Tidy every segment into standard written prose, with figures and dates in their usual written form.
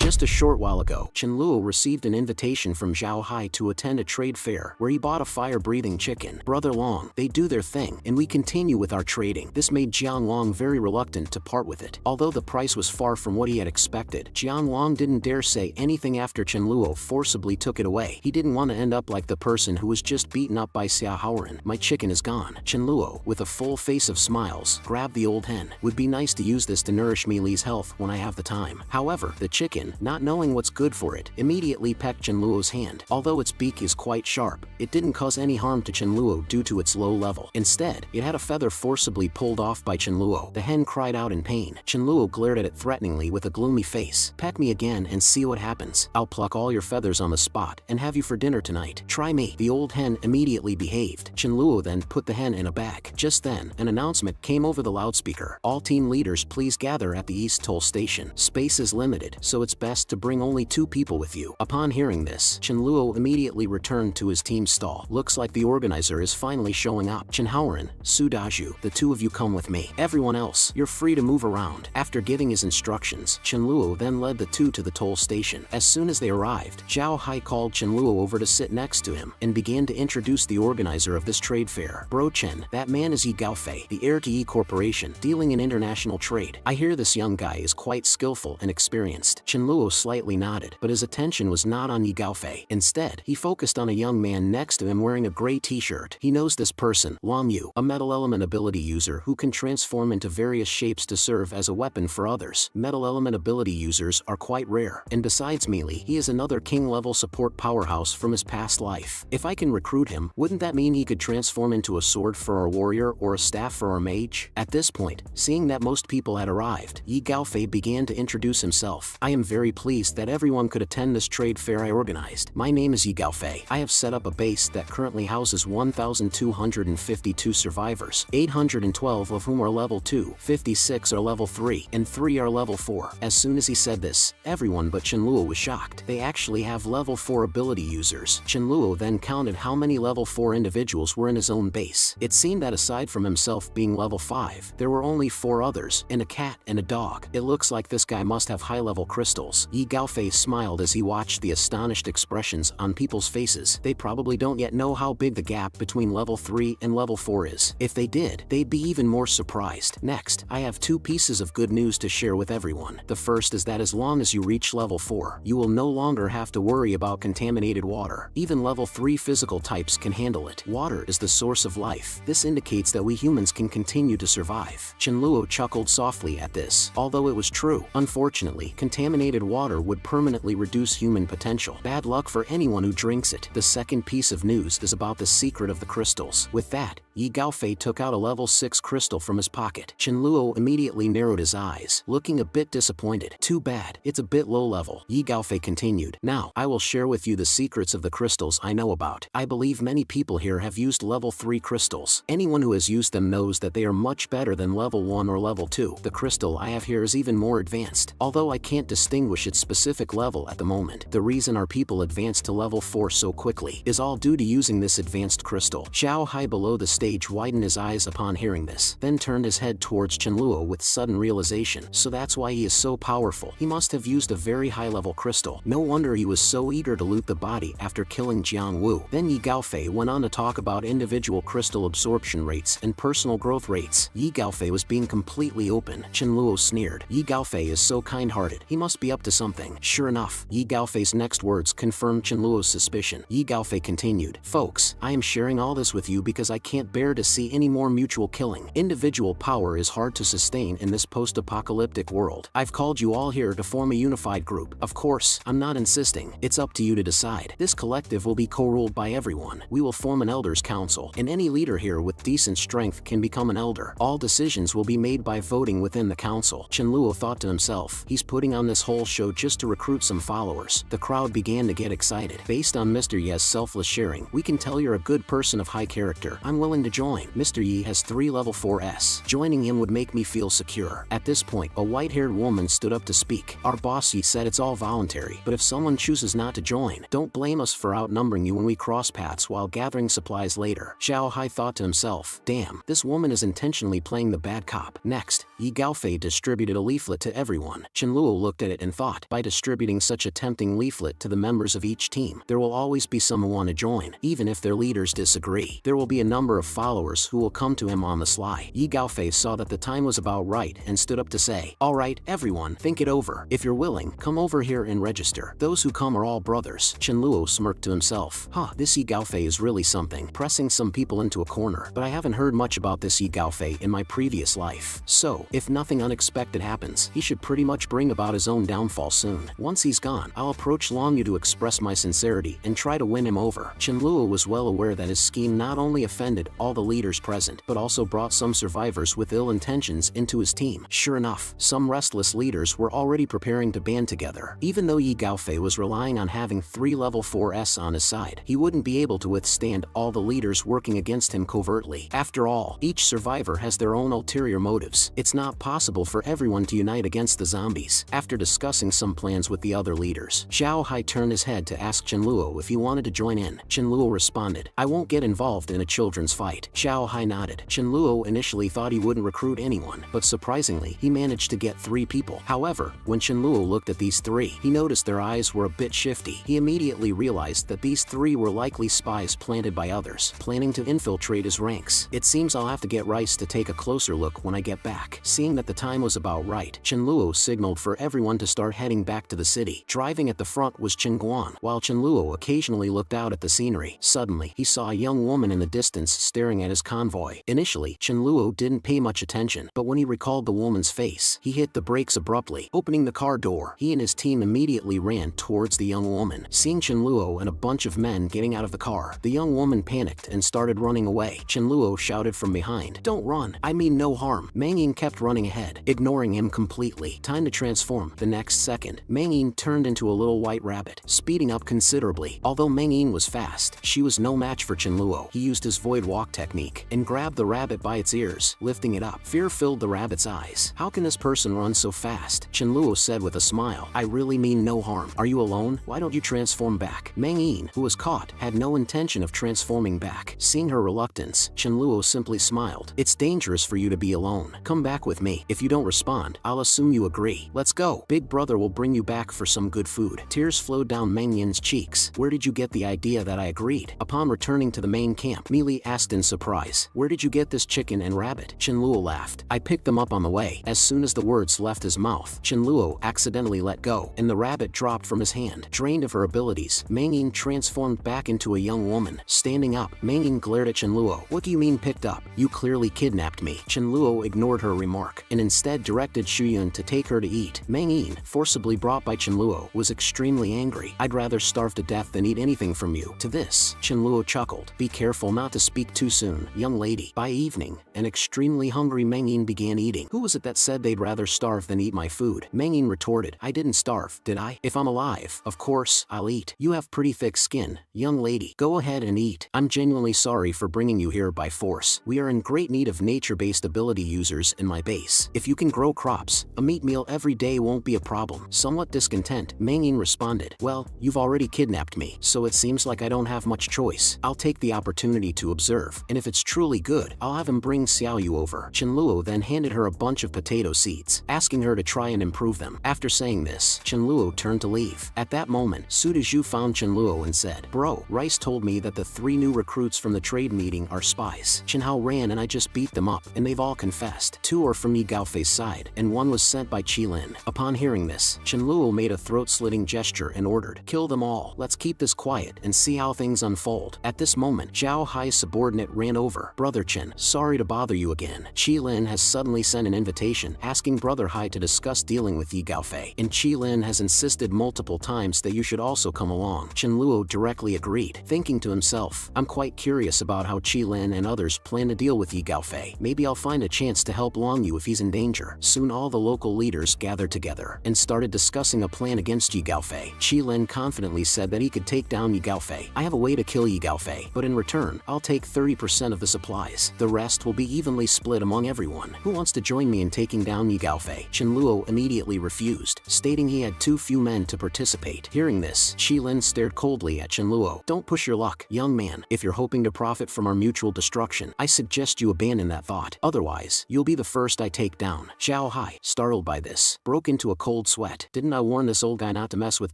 Just a short while ago, Chen Luo received an invitation from Zhao Hai to attend a trade fair where he bought a fire-breathing chicken. Brother Long, they do their thing, and we continue with our trading. This made Jiang Long very reluctant to part with it. Although the price was far from what he had expected, Jiang Long didn't dare say anything after Chen Luo forcibly took it away. He didn't want to end up like the person who was just beaten up by Xia Haoren. My chicken is gone. Chen Luo, with a full face of smiles, grabbed the old hen. Would be nice to use this to nourish Mi Li's health when I have the time. However, the chicken, not knowing what's good for it, immediately pecked Chen Luo's hand. Although its beak is quite sharp, it didn't cause any harm to Chen Luo due to its low level. Instead, it had a feather forcibly pulled off by Chen Luo. The hen cried out in pain. Chen Luo glared at it threateningly with a gloomy face. Peck me again and see what happens. I'll pluck all your feathers on the spot and have you for dinner tonight. Try me. The old hen immediately behaved. Chen Luo then put the hen in a bag. Just then, an announcement came over the loudspeaker. All team leaders please gather at the East Toll Station. Space is limited, so it's best to bring only 2 people with you. Upon hearing this, Chen Luo immediately returned to his team's stall. Looks like the organizer is finally showing up. Chen Haoren, Su Daju, the 2 of you come with me. Everyone else, you're free to move around. After giving his instructions, Chen Luo then led the 2 to the toll station. As soon as they arrived, Zhao Hai called Chen Luo over to sit next to him and began to introduce the organizer of this trade fair. Bro Chen, that man is Yi Gaofei, the heir to Yi Corporation, dealing in international trade. I hear this young guy is quite skillful and experienced. Chen Luo slightly nodded, but his attention was not on Yi Gaofei. Instead, he focused on a young man next to him wearing a gray t-shirt. He knows this person, Lam Yu, a metal element ability user who can transform into various shapes to serve as a weapon for others. Metal element ability users are quite rare, and besides melee, he is another king-level support powerhouse from his past life. If I can recruit him, wouldn't that mean he could transform into a sword for our warrior or a staff for our mage? At this point, seeing that most people had arrived, Yi Gaofei began to introduce himself. I am very pleased that everyone could attend this trade fair I organized. My name is Yi Gaofei. I have set up a base that currently houses 1,252 survivors, 812 of whom are level 2, 56 are level 3, and 3 are level 4. As soon as he said this, everyone but Chen Luo was shocked. They actually have level 4 ability users. Chen Luo then counted how many level 4 individuals were in his own base. It seemed that aside from himself being level 5, there were only 4 others, and a cat and a dog. It looks like this guy must have high-level crystals. Yi Gaofei smiled as he watched the astonished expressions on people's faces. They probably don't yet know how big the gap between level 3 and level 4 is. If they did, they'd be even more surprised. Next, I have 2 pieces of good news to share with everyone. The first is that as long as you reach level 4, you will no longer have to worry about contaminated water. Even level 3 physical types can handle it. Water is the source of life. This indicates that we humans can continue to survive. Chen Luo chuckled softly at this. Although it was true, unfortunately, contaminated water would permanently reduce human potential. Bad luck for anyone who drinks it. The second piece of news is about the secret of the crystals. With that, Yi Gaofei took out a level 6 crystal from his pocket. Chen Luo immediately narrowed his eyes, looking a bit disappointed. Too bad, it's a bit low level. Yi Gaofei continued. Now, I will share with you the secrets of the crystals I know about. I believe many people here have used level 3 crystals. Anyone who has used them knows that they are much better than level 1 or level 2. The crystal I have here is even more advanced, although I can't distinguish its specific level at the moment. The reason our people advanced to level 4 so quickly is all due to using this advanced crystal. Zhao Hai below the stage widened his eyes upon hearing this, then turned his head towards Chen Luo with sudden realization. So that's why he is so powerful. He must have used a very high-level crystal. No wonder he was so eager to loot the body after killing Jiang Wu. Then Yi Gaofei went on to talk about individual crystal absorption rates and personal growth rates. Yi Gaofei was being completely open. Chen Luo sneered. Yi Gaofei is so kind-hearted. He must be up to something. Sure enough, Yi Gaofei's next words confirmed Chen Luo's suspicion. Yi Gaofei continued. Folks, I am sharing all this with you because I can't bear to see any more mutual killing. Individual power is hard to sustain in this post-apocalyptic world. I've called you all here to form a unified group. Of course, I'm not insisting. It's up to you to decide. This collective will be co-ruled by everyone. We will form an elders council, and any leader here with decent strength can become an elder. All decisions will be made by voting within the council. Chen Luo thought to himself, he's putting on this whole show just to recruit some followers. The crowd began to get excited. Based on Mr. Ye's selfless sharing, we can tell you're a good person of high character. I'm willing to to join. Mr. Yi has 3 level 4s. Joining him would make me feel secure. At this point, a white-haired woman stood up to speak. Our boss Yi said it's all voluntary, but if someone chooses not to join, don't blame us for outnumbering you when we cross paths while gathering supplies later. Zhao Hai thought to himself, damn, this woman is intentionally playing the bad cop. Next, Yi Gaofei distributed a leaflet to everyone. Chen Luo looked at it and thought, by distributing such a tempting leaflet to the members of each team, there will always be some who want to join, even if their leaders disagree. There will be a number of followers who will come to him on the sly. Yi Gaofei saw that the time was about right and stood up to say, alright, everyone, think it over. If you're willing, come over here and register. Those who come are all brothers. Chen Luo smirked to himself. This Yi Gaofei is really something, pressing some people into a corner. But I haven't heard much about this Yi Gaofei in my previous life. So, if nothing unexpected happens, he should pretty much bring about his own downfall soon. Once he's gone, I'll approach Long Yu to express my sincerity and try to win him over. Chen Luo was well aware that his scheme not only offended all the leaders present, but also brought some survivors with ill intentions into his team. Sure enough, some restless leaders were already preparing to band together. Even though Yi Gaofei was relying on having 3 level 4s on his side, he wouldn't be able to withstand all the leaders working against him covertly. After all, each survivor has their own ulterior motives. It's not possible for everyone to unite against the zombies. After discussing some plans with the other leaders, Zhao Hai turned his head to ask Chen Luo if he wanted to join in. Chen Luo responded, I won't get involved in a children's fight. Zhao Hai nodded. Chen Luo initially thought he wouldn't recruit anyone, but surprisingly, he managed to get 3 people. However, when Chen Luo looked at these 3, he noticed their eyes were a bit shifty. He immediately realized that these 3 were likely spies planted by others, planning to infiltrate his ranks. It seems I'll have to get Rice to take a closer look when I get back. Seeing that the time was about right, Chen Luo signaled for everyone to start heading back to the city. Driving at the front was Chen Guan, while Chen Luo occasionally looked out at the scenery. Suddenly, he saw a young woman in the distance staring at his convoy. Initially, Chen Luo didn't pay much attention, but when he recalled the woman's face, he hit the brakes abruptly. Opening the car door, he and his team immediately ran towards the young woman. Seeing Chen Luo and a bunch of men getting out of the car, the young woman panicked and started running away. Chen Luo shouted from behind, don't run, I mean no harm. Meng Yin kept running ahead, ignoring him completely. Time to transform. The next second, Meng Yin turned into a little white rabbit, speeding up considerably. Although Meng Yin was fast, she was no match for Chen Luo. He used his void walk technique and grabbed the rabbit by its ears, lifting it up. Fear filled the rabbit's eyes. How can this person run so fast? Chen Luo said with a smile, I really mean no harm. Are you alone? Why don't you transform back? Meng Yin, who was caught, had no intention of transforming back. Seeing her reluctance, Chen Luo simply smiled. It's dangerous for you to be alone. Come back with me. If you don't respond, I'll assume you agree. Let's go. Big brother will bring you back for some good food. Tears flowed down Meng Yin's cheeks. Where did you get the idea that I agreed? Upon returning to the main camp, Meili asked in surprise, where did you get this chicken and rabbit? Chen Luo laughed. I picked them up on the way. As soon as the words left his mouth, Chen Luo accidentally let go, and the rabbit dropped from his hand. Drained of her abilities, Meng Yin transformed back into a young woman. Standing up, Meng Yin glared at Chen Luo. What do you mean picked up? You clearly kidnapped me. Chen Luo ignored her remark, and instead directed Xu Yun to take her to eat. Meng Yin, forcibly brought by Chen Luo, was extremely angry. I'd rather starve to death than eat anything from you. To this, Chen Luo chuckled. Be careful not to speak too soon, young lady. By evening, an extremely hungry Meng Yin began eating. Who was it that said they'd rather starve than eat my food? Meng Yin retorted, I didn't starve, did I? If I'm alive, of course, I'll eat. You have pretty thick skin, young lady. Go ahead and eat. I'm genuinely sorry for bringing you here by force. We are in great need of nature-based ability users in my base. If you can grow crops, a meat meal every day won't be a problem. Somewhat discontent, Meng Yin responded, well, you've already kidnapped me, so it seems like I don't have much choice. I'll take the opportunity to observe, and if it's truly good, I'll have him bring Xiao Yu over. Chen Luo then handed her a bunch of potato seeds, asking her to try and improve them. After saying this, Chen Luo turned to leave. At that moment, Su Dezhu found Chen Luo and said, bro, Rice told me that the 3 new recruits from the trade meeting are spies. Chen Hao ran and I just beat them up, and they've all confessed. 2 are from Yi Gaofei's side, and 1 was sent by Qilin. Upon hearing this, Chen Luo made a throat-slitting gesture and ordered, kill them all. Let's keep this quiet and see how things unfold. At this moment, Zhao Hai's subordinate ran over. Brother Chen, sorry to bother you again. Qilin has suddenly sent an invitation asking Brother Hai to discuss dealing with Yi Gaofei, and Qilin has insisted multiple times that you should also come along. Chen Luo directly agreed, thinking to himself, I'm quite curious about how Qilin and others plan to deal with Yi Gaofei. Maybe I'll find a chance to help Long Yu if he's in danger. Soon all the local leaders gathered together and started discussing a plan against Yi Gaofei. Qilin confidently said that he could take down Yi Gaofei. I have a way to kill Yi Gaofei, but in return, I'll take 30 30% of the supplies. The rest will be evenly split among everyone. Who wants to join me in taking down Yi Gaofei? Chen Luo immediately refused, stating he had too few men to participate. Hearing this, Qilin stared coldly at Chen Luo. Don't push your luck, young man. If you're hoping to profit from our mutual destruction, I suggest you abandon that thought. Otherwise, you'll be the first I take down. Zhao Hai, startled by this, broke into a cold sweat. Didn't I warn this old guy not to mess with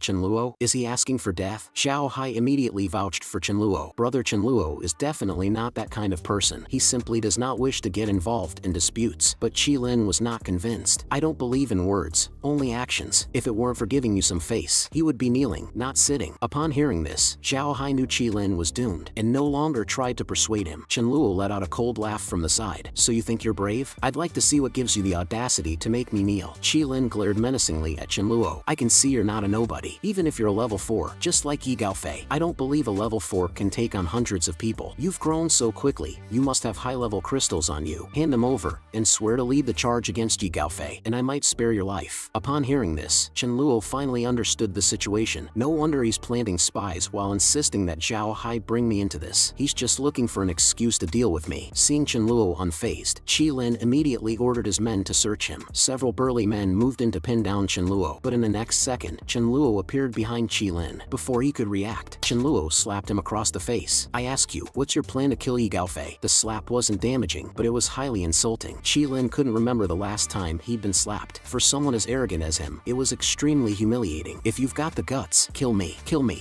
Chen Luo? Is he asking for death? Zhao Hai immediately vouched for Chen Luo. Brother Chen Luo is definitely not that kind of person. He simply does not wish to get involved in disputes. But Qilin was not convinced. I don't believe in words, only actions. If it weren't for giving you some face, he would be kneeling, not sitting. Upon hearing this, Zhao Hai knew Qilin was doomed, and no longer tried to persuade him. Chen Luo let out a cold laugh from the side. So you think you're brave? I'd like to see what gives you the audacity to make me kneel. Qilin glared menacingly at Chen Luo. I can see you're not a nobody, even if you're a level 4, just like Yi Gaofei. I don't believe a level 4 can take on hundreds of people. You've grown so quickly, you must have high-level crystals on you. Hand them over, and swear to lead the charge against Yi Gaofei, and I might spare your life. Upon hearing this, Chen Luo finally understood the situation. No wonder he's planting spies while insisting that Zhao Hai bring me into this. He's just looking for an excuse to deal with me. Seeing Chen Luo unfazed, Qilin immediately ordered his men to search him. Several burly men moved in to pin down Chen Luo, but in the next second, Chen Luo appeared behind Qilin. Before he could react, Chen Luo slapped him across the face. I ask you, what's your plan to kill Yi Gaofei? The slap wasn't damaging, but it was highly insulting. Qilin couldn't remember the last time he'd been slapped. For someone as arrogant as him, it was extremely humiliating. If you've got the guts, kill me,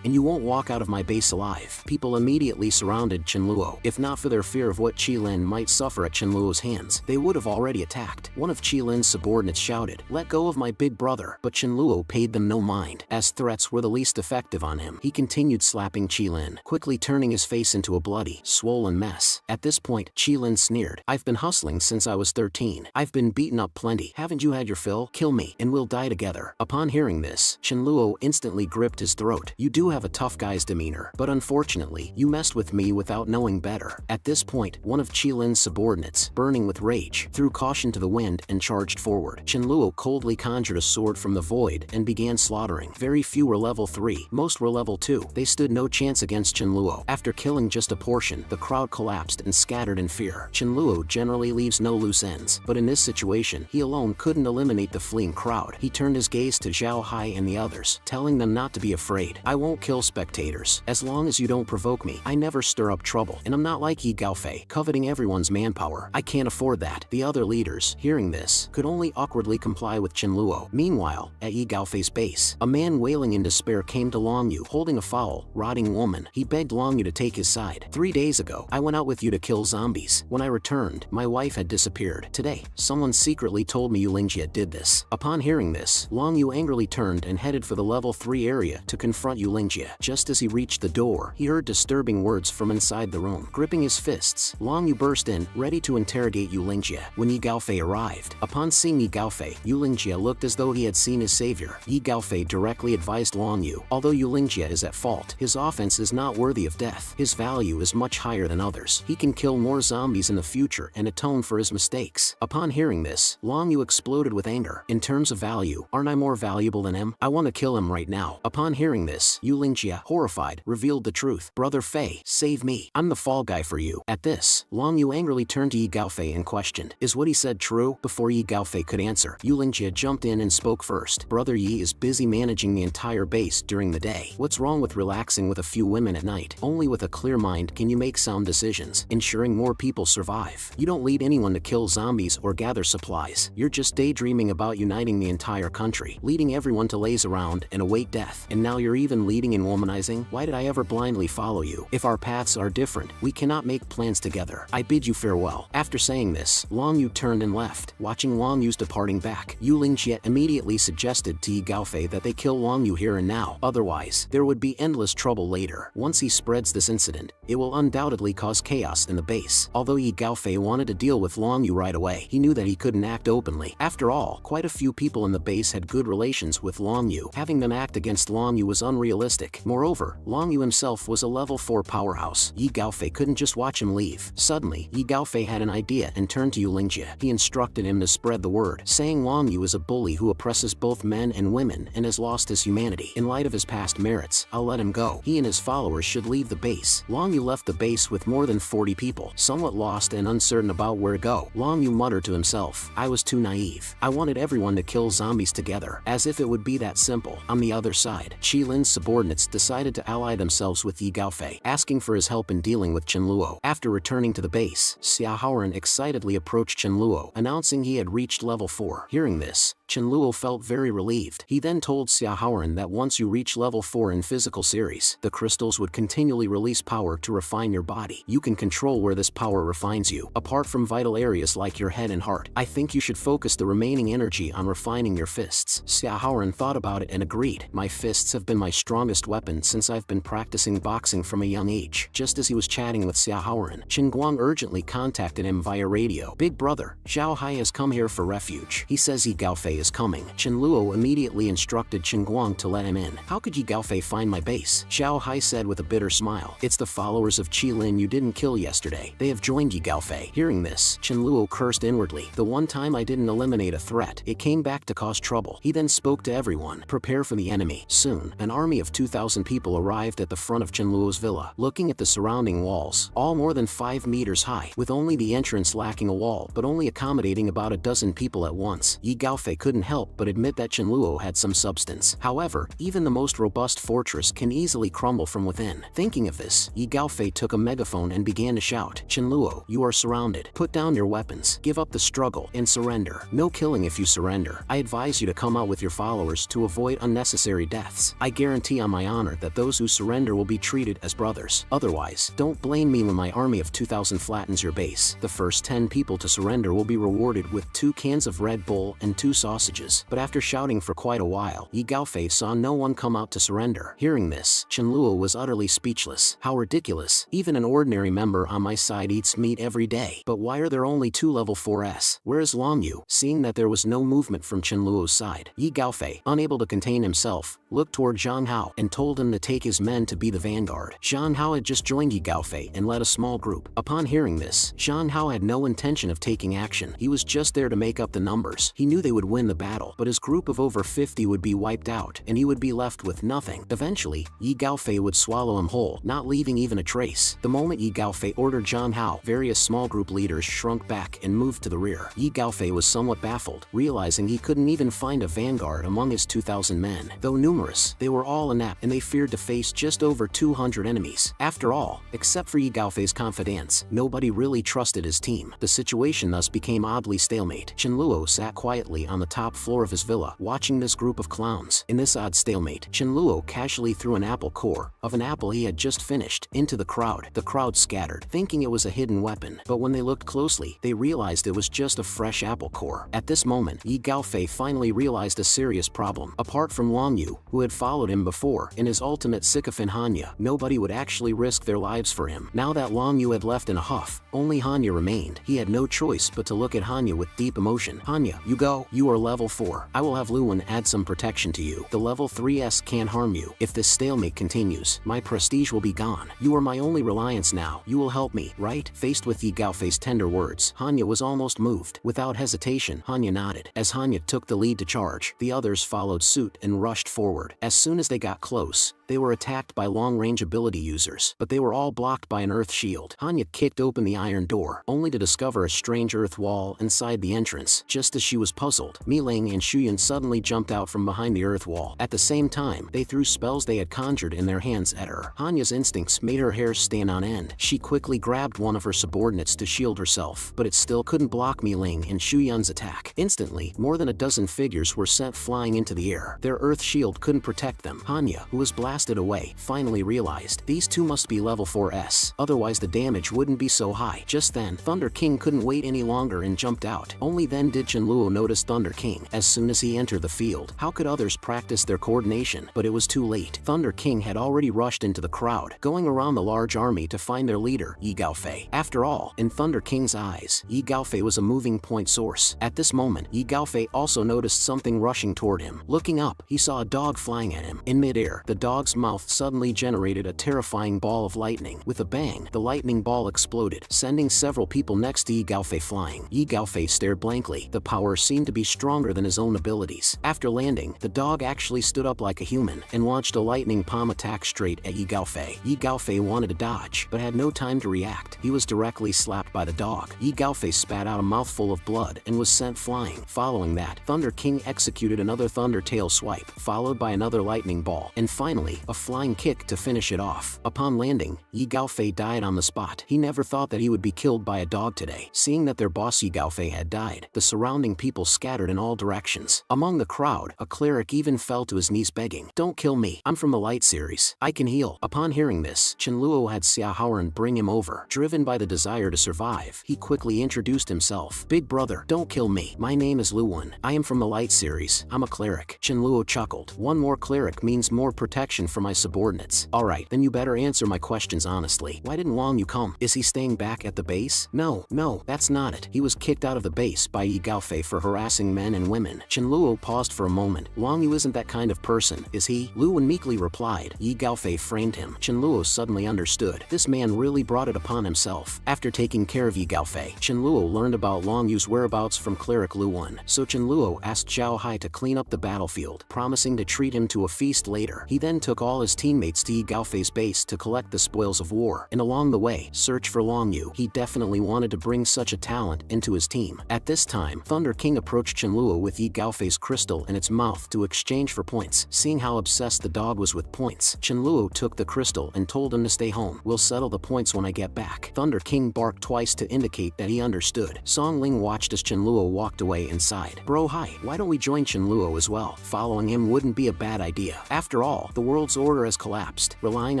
and you won't walk out of my base alive. People immediately surrounded Chen Luo. If not for their fear of what Qilin might suffer at Chen Luo's hands, they would have already attacked. One of Qilin's subordinates shouted, "Let go of my big brother," but Chen Luo paid them no mind, as threats were the least effective on him. He continued slapping Qilin, quickly turning his face into a bloody, swollen mess. At this point, Qilin sneered, "I've been hustling since I was 13. I've been beaten up plenty. Haven't you had your fill? Kill me, and we'll die together." Upon hearing this, Chen Luo instantly gripped his throat. You do have a tough guy's demeanor, but unfortunately, you messed with me without knowing better. At this point, one of Qilin's subordinates, burning with rage, threw caution to the wind and charged forward. Chen Luo coldly conjured a sword from the void and began slaughtering. Very few were level 3, most were level 2. They stood no chance against Chen Luo. After killing just a portion, the crowd collapsed and scattered in fear. Chen Luo generally leaves no loose ends, but in this situation, he alone couldn't eliminate the fleeing crowd. He turned his gaze to Zhao Hai and the others, telling them not to be afraid. I won't kill spectators. As long as you don't provoke me, I never stir up trouble, and I'm not like Yi Gaofei, coveting everyone's manpower. I can't afford that. The other leaders, hearing this, could only awkwardly comply with Chen Luo. Meanwhile, at Yi Gaofei's base, a man wailing in despair came to Long Yu, holding a foul, rotting woman. He begged Long Yu to take his side. 3 days ago, I went out with you to kill zombies. When I returned, my wife had disappeared. Today, someone secretly told me Yulingjie did this. Upon hearing this, Long Yu angrily turned and headed for the level 3 area to confront Yulingjie. Just as he reached the door, he heard disturbing words from inside the room. Gripping his fists, Long Yu burst in, ready to interrogate Yulingjie. When Yi Gaofei arrived, upon seeing Yi Gaofei, Yulingjie looked as though he had seen his savior. Yi Gaofei directly advised Long Yu, although Yulingjie is at fault, his offense is not worthy of death. His value is much higher than others. He can kill more zombies in the future and atone for his mistakes. Upon hearing this, Long Yu exploded with anger. In terms of value, aren't I more valuable than him? I want to kill him right now. Upon hearing this, Yulingjie, horrified, revealed the truth. Brother Fei, save me. I'm the fall guy for you. At this, Long Yu angrily turned to Yi Gaofei and questioned, is what he said true? Before Yi Gaofei could answer, Yulingjie jumped in and spoke first. Brother Yi is busy managing the entire base during the day. What's wrong with relaxing with a few women at night? Only with a clear mind can you make sound decisions, ensuring more people survive. You don't lead anyone to kill zombies or gather supplies. You're just daydreaming about uniting the entire country, leading everyone to laze around and await death. And now you're even leading in womanizing? Why did I ever blindly follow you? If our paths are different, we cannot make plans together. I bid you farewell. After saying this, Long Yu turned and left. Watching Long Yu's departing back, Yulingjie immediately suggested to Yi Gaofei that they kill Long Yu here and now. Otherwise, there would be endless trouble later. Once he spreads this incident, it will undoubtedly cause chaos in the base. Although Yi Gaofei wanted to deal with Long Yu right away, he knew that he couldn't act openly. After all, quite a few people in the base had good relations with Long Yu. Having them act against Long Yu was unrealistic. Moreover, Long Yu himself was a level 4 powerhouse. Yi Gaofei couldn't just watch him leave. Suddenly, Yi Gaofei had an idea and turned to Yulingjie. He instructed him to spread the word, saying Long Yu is a bully who oppresses both men and women and has lost his humanity. In light of his past merits, I'll let him go. He and his followers should leave the base. Long Yu left the base with with more than 40 people. Somewhat lost and uncertain about where to go, Long Yu muttered to himself, I was too naive. I wanted everyone to kill zombies together, as if it would be that simple. On the other side, Qi Lin's subordinates decided to ally themselves with Yi Gaofei, asking for his help in dealing with Chen Luo. After returning to the base, Xia Haoran excitedly approached Chen Luo, announcing he had reached level 4. Hearing this, Chen Luo felt very relieved. He then told Xia Haoran that once you reach level 4 in physical series, the crystals would continually release power to refine your body. You can control where this power refines you, apart from vital areas like your head and heart. I think you should focus the remaining energy on refining your fists. Xia Haoran thought about it and agreed. My fists have been my strongest weapon since I've been practicing boxing from a young age. Just as he was chatting with Xia Haoran, Chen Guang urgently contacted him via radio. Big brother, Zhao Hai has come here for refuge. He says Yi Gaofei is coming. Chen Luo immediately instructed Chen Guang to let him in. How could Yi Gaofei find my base? Zhao Hai said with a bitter smile. It's the followers of Qi Lin you didn't kill yesterday. They have joined Yi Gaofei. Hearing this, Chen Luo cursed inwardly. The one time I didn't eliminate a threat, it came back to cause trouble. He then spoke to everyone. Prepare for the enemy. Soon, an army of 2,000 people arrived at the front of Chen Luo's villa. Looking at the surrounding walls, all more than 5 meters high, with only the entrance lacking a wall but only accommodating about a dozen people at once, Yi Gaofei couldn't help but admit that Chen Luo had some substance. However, even the most robust fortress can easily crumble from within. Thinking of this, Yi Gaofei took a megaphone and began to shout, Chen Luo, you are surrounded. Put down your weapons, give up the struggle, and surrender. No killing if you surrender. I advise you to come out with your followers to avoid unnecessary deaths. I guarantee on my honor that those who surrender will be treated as brothers. Otherwise, don't blame me when my army of 2,000 flattens your base. The first 10 people to surrender will be rewarded with 2 cans of Red Bull and 2 sausages. But after shouting for quite a while, Yi Gaofei saw no one come out to surrender. Hearing this, Chen Luo was utterly speechless. How ridiculous. Even an ordinary member on my side eats meat every day. But why are there only 2 level 4s? Where is Long Yu? Seeing that there was no movement from Chen Luo's side, Yi Gaofei, unable to contain himself, looked toward Zhang Hao and told him to take his men to be the vanguard. Zhang Hao had just joined Yi Gaofei and led a small group. Upon hearing this, Zhang Hao had no intention of taking action. He was just there to make up the numbers. He knew they would win the battle, but his group of over 50 would be wiped out, and he would be left with nothing. Eventually, Yi Gaofei would swallow him whole, not leaving even a trace. The moment Yi Gaofei ordered Zhang Hao, various small group leaders shrunk back and moved to the rear. Yi Gaofei was somewhat baffled, realizing he couldn't even find a vanguard among his 2,000 men. Though numerous, they were all inept, and they feared to face just over 200 enemies. After all, except for Yi Gaofei's confidants, nobody really trusted his team. The situation thus became oddly stalemate. Chen Luo sat quietly on the top floor of his villa, watching this group of clowns. In this odd stalemate, Chen Luo casually threw an apple core, of an apple he had just finished, into the crowd. The crowd scattered, thinking it was a hidden weapon, but when they looked closely, they realized it was just a fresh apple core. At this moment, Yi Gaofei finally realized a serious problem. Apart from Long Yu, who had followed him before, and his ultimate sycophant Hanya, nobody would actually risk their lives for him. Now that Long Yu had left in a huff, only Hanya remained. He had no choice but to look at Hanya with deep emotion. Hanya, you go. You are level 4. I will have Luwen add some protection to you. The level 3s can't harm you. If this stalemate continues, my prestige will be gone. You are my only reliance now. You will help me, right? Faced with Yi Gaofei's tender words, Hanya was almost moved. Without hesitation, Hanya nodded. As Hanya took the lead to charge, the others followed suit and rushed forward. As soon as they got close, they were attacked by long-range ability users, but they were all blocked by an earth shield. Hanya kicked open the iron door, only to discover a strange earth wall inside the entrance. Just as she was puzzled, Mi Ling and Shuyan suddenly jumped out from behind the earth wall. At the same time, they threw spells they had conjured in their hands at her. Hanya's instincts made her hair stand on end. She quickly grabbed one of her subordinates to shield herself, but it still couldn't block Mi Ling and Shuyan's attack. Instantly, more than a dozen figures were sent flying into the air. Their earth shield couldn't protect them. Hanya, who was blasted away, finally realized these two must be level 4s, otherwise the damage wouldn't be so high. Just then, Thunder King couldn't wait any longer and jumped out. Only then did Chen Luo notice Thunder King. As soon as he entered the field, how could others practice their coordination? But it was too late. Thunder King had already rushed into the crowd, going around the large army to find their leader, Yi Gaofei. After all, in Thunder King's eyes, Yi Gaofei was a moving point source. At this moment, Yi Gaofei also noticed something rushing toward him. Looking up, he saw a dog flying at him. In midair, the dog dog's mouth suddenly generated a terrifying ball of lightning. With a bang, the lightning ball exploded, sending several people next to Yi Gaofei flying. Yi Gaofei stared blankly. The power seemed to be stronger than his own abilities. After landing, the dog actually stood up like a human and launched a lightning palm attack straight at Yi Gaofei. Yi Gaofei wanted to dodge, but had no time to react. He was directly slapped by the dog. Yi Gaofei spat out a mouthful of blood and was sent flying. Following that, Thunder King executed another thunder tail swipe, followed by another lightning ball, and finally, a flying kick to finish it off. Upon landing, Yi Gaofei died on the spot. He never thought that he would be killed by a dog today. Seeing that their boss Yi Gaofei had died, the surrounding people scattered in all directions. Among the crowd, a cleric even fell to his knees begging, "Don't kill me. I'm from the Light Series. I can heal." Upon hearing this, Qianluo had Xia Haoran bring him over. Driven by the desire to survive, he quickly introduced himself. "Big brother, don't kill me. My name is Luwen. I am from the Light Series. I'm a cleric." Qianluo chuckled. "One more cleric means more protection for my subordinates. Alright, then you better answer my questions honestly. Why didn't Long Yu come? Is he staying back at the base?" No, that's not it. He was kicked out of the base by Yi Gaofei for harassing men and women." Qianluo paused for a moment. "Long Yu isn't that kind of person, is he?" Luwen meekly replied. Yi Gaofei framed him. Qianluo suddenly understood. This man really brought it upon himself. After taking care of Yi Gaofei, Qianluo learned about Long Yu's whereabouts from cleric Luwen. So Qianluo asked Zhao Hai to clean up the battlefield, promising to treat him to a feast later. He then took all his teammates to Yi Gaofei's base to collect the spoils of war, and along the way, search for Long Yu. He definitely wanted to bring such a talent into his team. At this time, Thunder King approached Qianluo with Yi Gaofei's crystal in its mouth to exchange for points. Seeing how obsessed the dog was with points, Qianluo took the crystal and told him to stay home. "We'll settle the points when I get back." Thunder King barked twice to indicate that he understood. Song Ling watched as Qianluo walked away and sighed. "Bro, hi, why don't we join Qianluo as well? Following him wouldn't be a bad idea. After all, the world's order has collapsed. Relying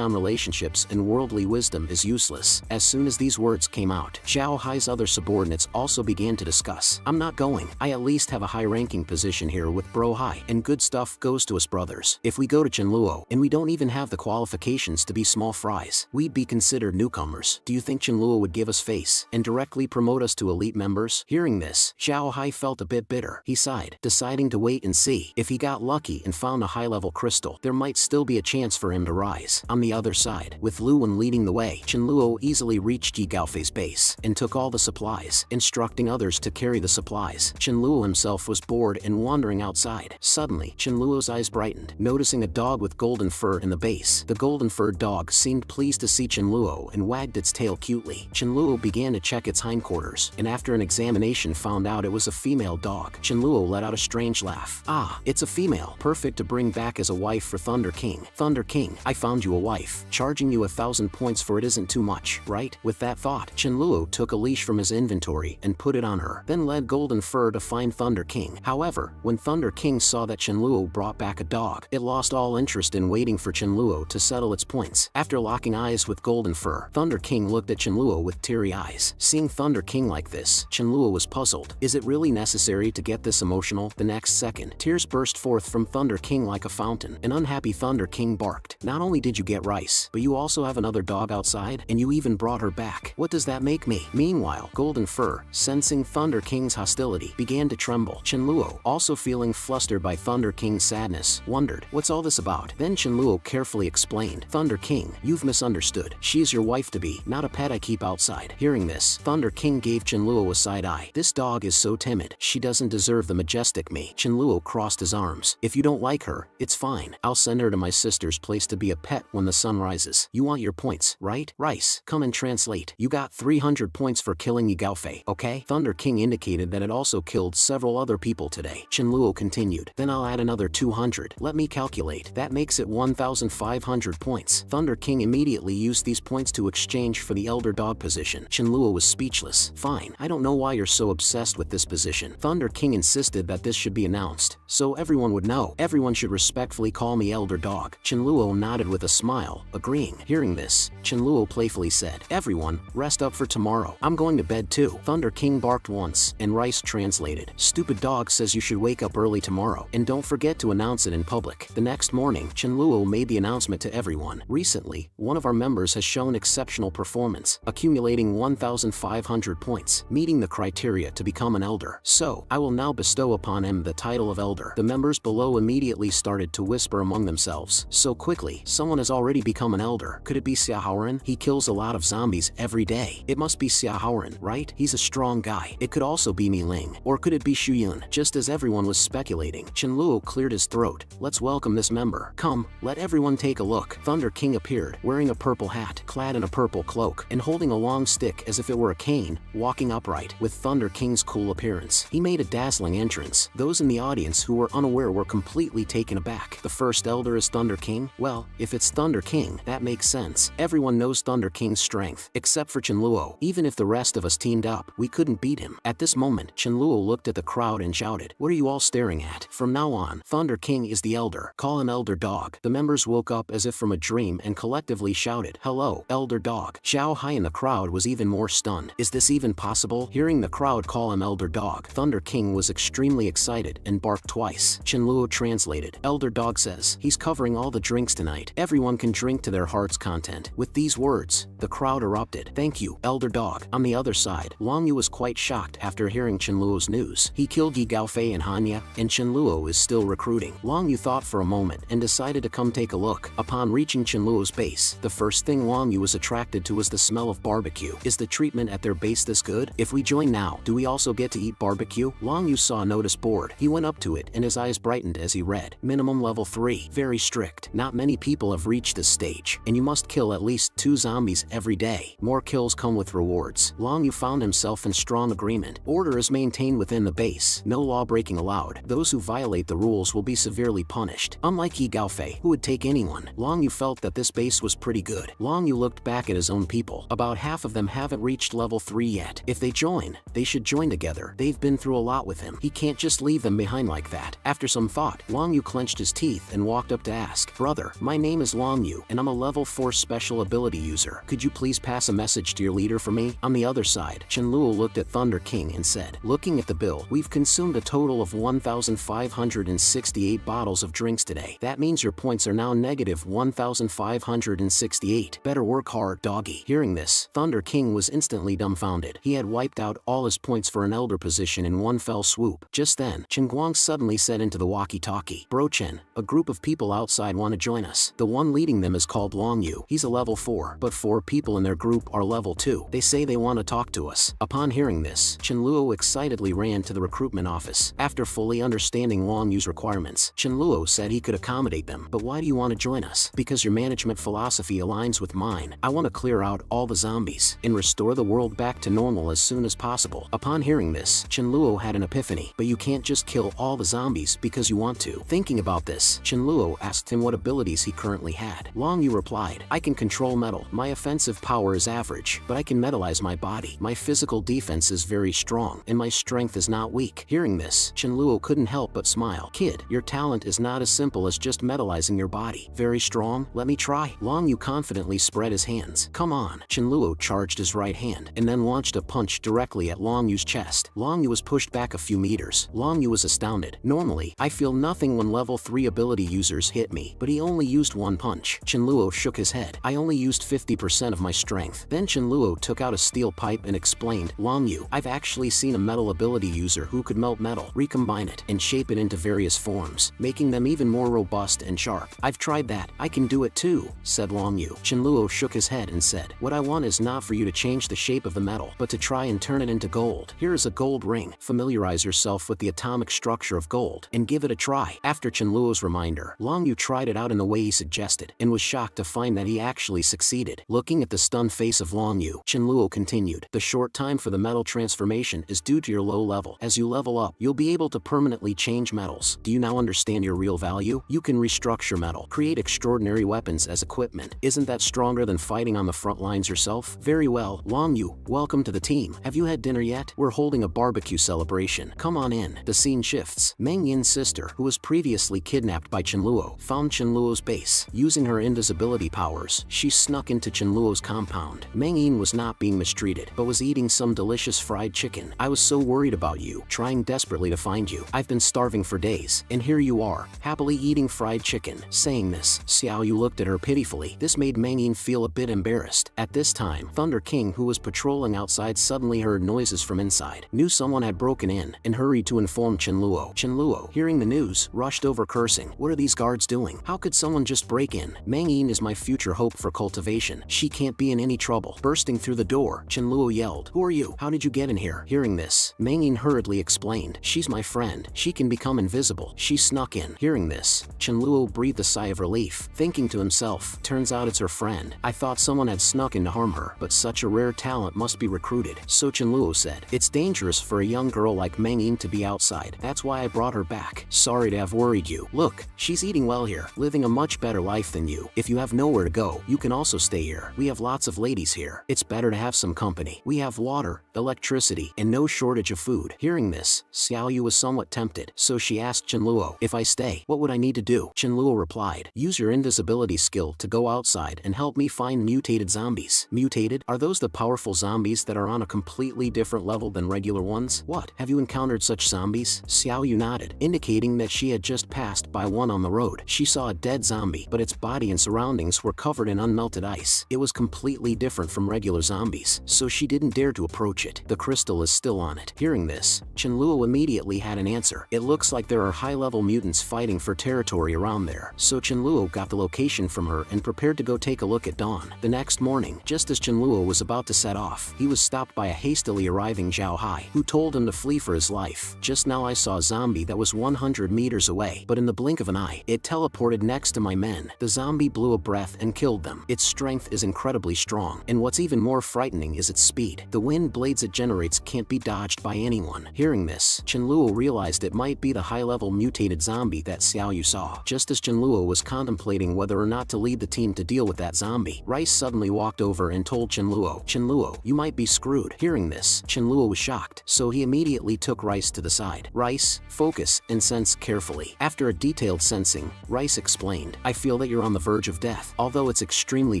on relationships and worldly wisdom is useless." As soon as these words came out, Zhao Hai's other subordinates also began to discuss. "I'm not going. I at least have a high-ranking position here with Bro Hai, and good stuff goes to us brothers. If we go to Qianluo, and we don't even have the qualifications to be small fries, we'd be considered newcomers. Do you think Qianluo would give us face and directly promote us to elite members?" Hearing this, Zhao Hai felt a bit bitter. He sighed, deciding to wait and see. If he got lucky and found a high-level crystal, there might still be a chance for him to rise. On the other side, with Luwen leading the way, Qianluo easily reached Yi Gaofei's base and took all the supplies, instructing others to carry the supplies. Qianluo himself was bored and wandering outside. Suddenly, Qianluo's eyes brightened, noticing a dog with golden fur in the base. The golden-furred dog seemed pleased to see Qianluo and wagged its tail cutely. Qianluo began to check its hindquarters, and after an examination found out it was a female dog. Qianluo let out a strange laugh. "Ah, it's a female. Perfect to bring back as a wife for Thunder King. Thunder King, I found you a wife. Charging you 1,000 points for it isn't too much, right?" With that thought, Qianluo took a leash from his inventory and put it on her, then led Golden Fur to find Thunder King. However, when Thunder King saw that Qianluo brought back a dog, it lost all interest in waiting for Qianluo to settle its points. After locking eyes with Golden Fur, Thunder King looked at Qianluo with teary eyes. Seeing Thunder King like this, Qianluo was puzzled. Is it really necessary to get this emotional? The next second, tears burst forth from Thunder King like a fountain. An unhappy Thunder King barked. "Not only did you get rice, but you also have another dog outside, and you even brought her back. What does that make me?" Meanwhile, Golden Fur, sensing Thunder King's hostility, began to tremble. Qianluo, also feeling flustered by Thunder King's sadness, wondered, "What's all this about?" Then Qianluo carefully explained. "Thunder King, you've misunderstood. She's your wife-to-be, not a pet I keep outside." Hearing this, Thunder King gave Qianluo a side eye. "This dog is so timid. She doesn't deserve the majestic me." Qianluo crossed his arms. "If you don't like her, it's fine. I'll send her to my sister's place to be a pet when the sun rises. You want your points, right? Rice, come and translate. You got 300 points for killing Yi Gaofei, okay?" Thunder King indicated that it also killed several other people today. Qianluo continued. "Then I'll add another 200. Let me calculate. That makes it 1,500 points." Thunder King immediately used these points to exchange for the elder dog position. Qianluo was speechless. "Fine, I don't know why you're so obsessed with this position." Thunder King insisted that this should be announced, so everyone would know. "Everyone should respectfully call me elder dog." Qianluo nodded with a smile, agreeing. Hearing this, Qianluo playfully said, "Everyone, rest up for tomorrow. I'm going to bed too." Thunder King barked once, and Rice translated, "Stupid dog says you should wake up early tomorrow, and don't forget to announce it in public." The next morning, Qianluo made the announcement to everyone. "Recently, one of our members has shown exceptional performance, accumulating 1,500 points, meeting the criteria to become an elder. So, I will now bestow upon him the title of elder." The members below immediately started to whisper among themselves, levels so quickly. Someone has already become an elder. Could it be Xiaohaoren? He kills a lot of zombies every day. It must be Xiaohaoren, right? He's a strong guy. It could also be Mi Ling. Or could it be Xu Yun? Just as everyone was speculating, Chen Luo cleared his throat. Let's welcome this member. Come, let everyone take a look. Thunder King appeared, wearing a purple hat, clad in a purple cloak, and holding a long stick as if it were a cane, walking upright. With Thunder King's cool appearance, he made a dazzling entrance. Those in the audience who were unaware were completely taken aback. The first elder is Thunder King? Well, if it's Thunder King, that makes sense. Everyone knows Thunder King's strength, except for Chen Luo. Even if the rest of us teamed up, we couldn't beat him. At this moment, Chen Luo looked at the crowd and shouted, "What are you all staring at? From now on, Thunder King is the elder. Call him Elder Dog." The members woke up as if from a dream and collectively shouted, "Hello, Elder Dog." Xiao Hai in the crowd was even more stunned. Is this even possible? Hearing the crowd call him Elder Dog, Thunder King was extremely excited and barked twice. Chen Luo translated. Elder Dog says, "He's covering all the drinks tonight. Everyone can drink to their heart's content." With these words, the crowd erupted. "Thank you, Elder Dog." On the other side, Long Yu was quite shocked after hearing Chen Luo's news. He killed Yi Gaofei and Hanya, and Chen Luo is still recruiting. Long Yu thought for a moment and decided to come take a look. Upon reaching Chen Luo's base, the first thing Long Yu was attracted to was the smell of barbecue. Is the treatment at their base this good? If we join now, do we also get to eat barbecue? Long Yu saw a notice board. He went up to it and his eyes brightened as he read, "Minimum level 3. Very strict. Not many people have reached this stage, and you must kill at least 2 zombies every day. More kills come with rewards." Long Yu found himself in strong agreement. Order is maintained within the base. No law breaking allowed. Those who violate the rules will be severely punished. Unlike Yi Gaofei, who would take anyone, Long Yu felt that this base was pretty good. Long Yu looked back at his own people. About half of them haven't reached level 3 yet. If they join, they should join together. They've been through a lot with him. He can't just leave them behind like that. After some thought, Long Yu clenched his teeth and walked up to ask, "Brother, my name is Long Yu, and I'm a level 4 special ability user. Could you please pass a message to your leader for me?" On the other side, Chen Luo looked at Thunder King and said, "Looking at the bill, we've consumed a total of 1,568 bottles of drinks today. That means your points are now negative 1,568. Better work hard, doggy." Hearing this, Thunder King was instantly dumbfounded. He had wiped out all his points for an elder position in one fell swoop. Just then, Chen Guang suddenly said into the walkie-talkie, "Bro Chen, a group of people outside want to join us. The one leading them is called Long Yu. He's a level 4, but 4 people in their group are level 2. They say they want to talk to us." Upon hearing this, Chen Luo excitedly ran to the recruitment office. After fully understanding Long Yu's requirements, Chen Luo said he could accommodate them. "But why do you want to join us?" "Because your management philosophy aligns with mine. I want to clear out all the zombies and restore the world back to normal as soon as possible." Upon hearing this, Chen Luo had an epiphany. "But you can't just kill all the zombies because you want to." Thinking about this, Chen Luo asked him what abilities he currently had. Long Yu replied, "I can control metal. My offensive power is average, but I can metalize my body. My physical defense is very strong, and my strength is not weak." Hearing this, Chen Luo couldn't help but smile. "Kid, your talent is not as simple as just metalizing your body. Very strong? Let me try." Long Yu confidently spread his hands. "Come on." Chen Luo charged his right hand, and then launched a punch directly at Long Yu's chest. Long Yu was pushed back a few meters. Long Yu was astounded. "Normally, I feel nothing when level 3 ability users hit me, but he only used one punch." Chen Luo shook his head. "I only used 50% of my strength." Then Chen Luo took out a steel pipe and explained, "Long Yu, I've actually seen a metal ability user who could melt metal, recombine it, and shape it into various forms, making them even more robust and sharp. I've tried that. I can do it too," said Long Yu. Chen Luo shook his head and said, "What I want is not for you to change the shape of the metal, but to try and turn it into gold. Here is a gold ring. Familiarize yourself with the atomic structure of gold, and give it a try." After Chen Luo's reminder, Long Yu tried it out in the way he suggested, and was shocked to find that he actually succeeded. Looking at the stunned face of Long Yu, Chen Luo continued, "The short time for the metal transformation is due to your low level. As you level up, you'll be able to permanently change metals. Do you now understand your real value? You can restructure metal, create extraordinary weapons as equipment. Isn't that stronger than fighting on the front lines yourself? Very well, Long Yu, welcome to the team. Have you had dinner yet? We're holding a barbecue celebration. Come on in." The scene shifts. Meng Yin's sister, who was previously kidnapped by Chen Luo, found Chen Luo's base. Using her invisibility powers, she snuck into Chen Luo's compound. Meng Yin was not being mistreated, but was eating some delicious fried chicken. "I was so worried about you, trying desperately to find you. I've been starving for days, and here you are, happily eating fried chicken." Saying this, Xiao Yu looked at her pitifully. This made Meng Yin feel a bit embarrassed. At this time, Thunder King, who was patrolling outside, suddenly heard noises from inside, knew someone had broken in, and hurried to inform Chen Luo. Chen Luo, hearing the news, rushed over cursing. "What are these guards doing?" killing. How could someone just break in? Meng Yin is my future hope for cultivation. She can't be in any trouble. Bursting through the door, Chenluo yelled, "Who are you? How did you get in here?" Hearing this, Meng Yin hurriedly explained, "She's my friend. She can become invisible. She snuck in." Hearing this, Chenluo breathed a sigh of relief, thinking to himself, turns out it's her friend. I thought someone had snuck in to harm her, but such a rare talent must be recruited. So Chenluo said, "It's dangerous for a young girl like Meng Yin to be outside. That's why I brought her back. Sorry to have worried you. Look, she's eating well here, living a much better life than you. If you have nowhere to go, you can also stay here. We have lots of ladies here. It's better to have some company. We have water, electricity, and no shortage of food." Hearing this, Xiaoyu was somewhat tempted, so she asked Chenluo, "If I stay, what would I need to do?" Chenluo replied, "Use your invisibility skill to go outside and help me find mutated zombies." Mutated? Are those the powerful zombies that are on a completely different level than regular ones? What? Have you encountered such zombies? Xiaoyu nodded, indicating that she had just passed by one on the road. She saw a dead zombie, but its body and surroundings were covered in unmelted ice. It was completely different from regular zombies, so she didn't dare to approach it. The crystal is still on it. Hearing this, Chenluo immediately had an answer. It looks like there are high-level mutants fighting for territory around there. So Chenluo got the location from her and prepared to go take a look at dawn. The next morning, just as Chenluo was about to set off, he was stopped by a hastily arriving Zhao Hai, who told him to flee for his life. "Just now I saw a zombie that was 100 meters away, but in the blink of an eye, it teleported next to my men. The zombie blew a breath and killed them. Its strength is incredibly strong, and what's even more frightening is its speed. The wind blades it generates can't be dodged by anyone." Hearing this, Chenluo realized it might be the high-level mutated zombie that Xiaoyu saw. Just as Chenluo was contemplating whether or not to lead the team to deal with that zombie, Rice suddenly walked over and told Chenluo, "Chenluo, you might be screwed." Hearing this, Chenluo was shocked, so he immediately took Rice to the side. "Rice, focus and sense carefully." After a detailed sensing, Rice explained, "I feel that you're on the verge of death. Although it's extremely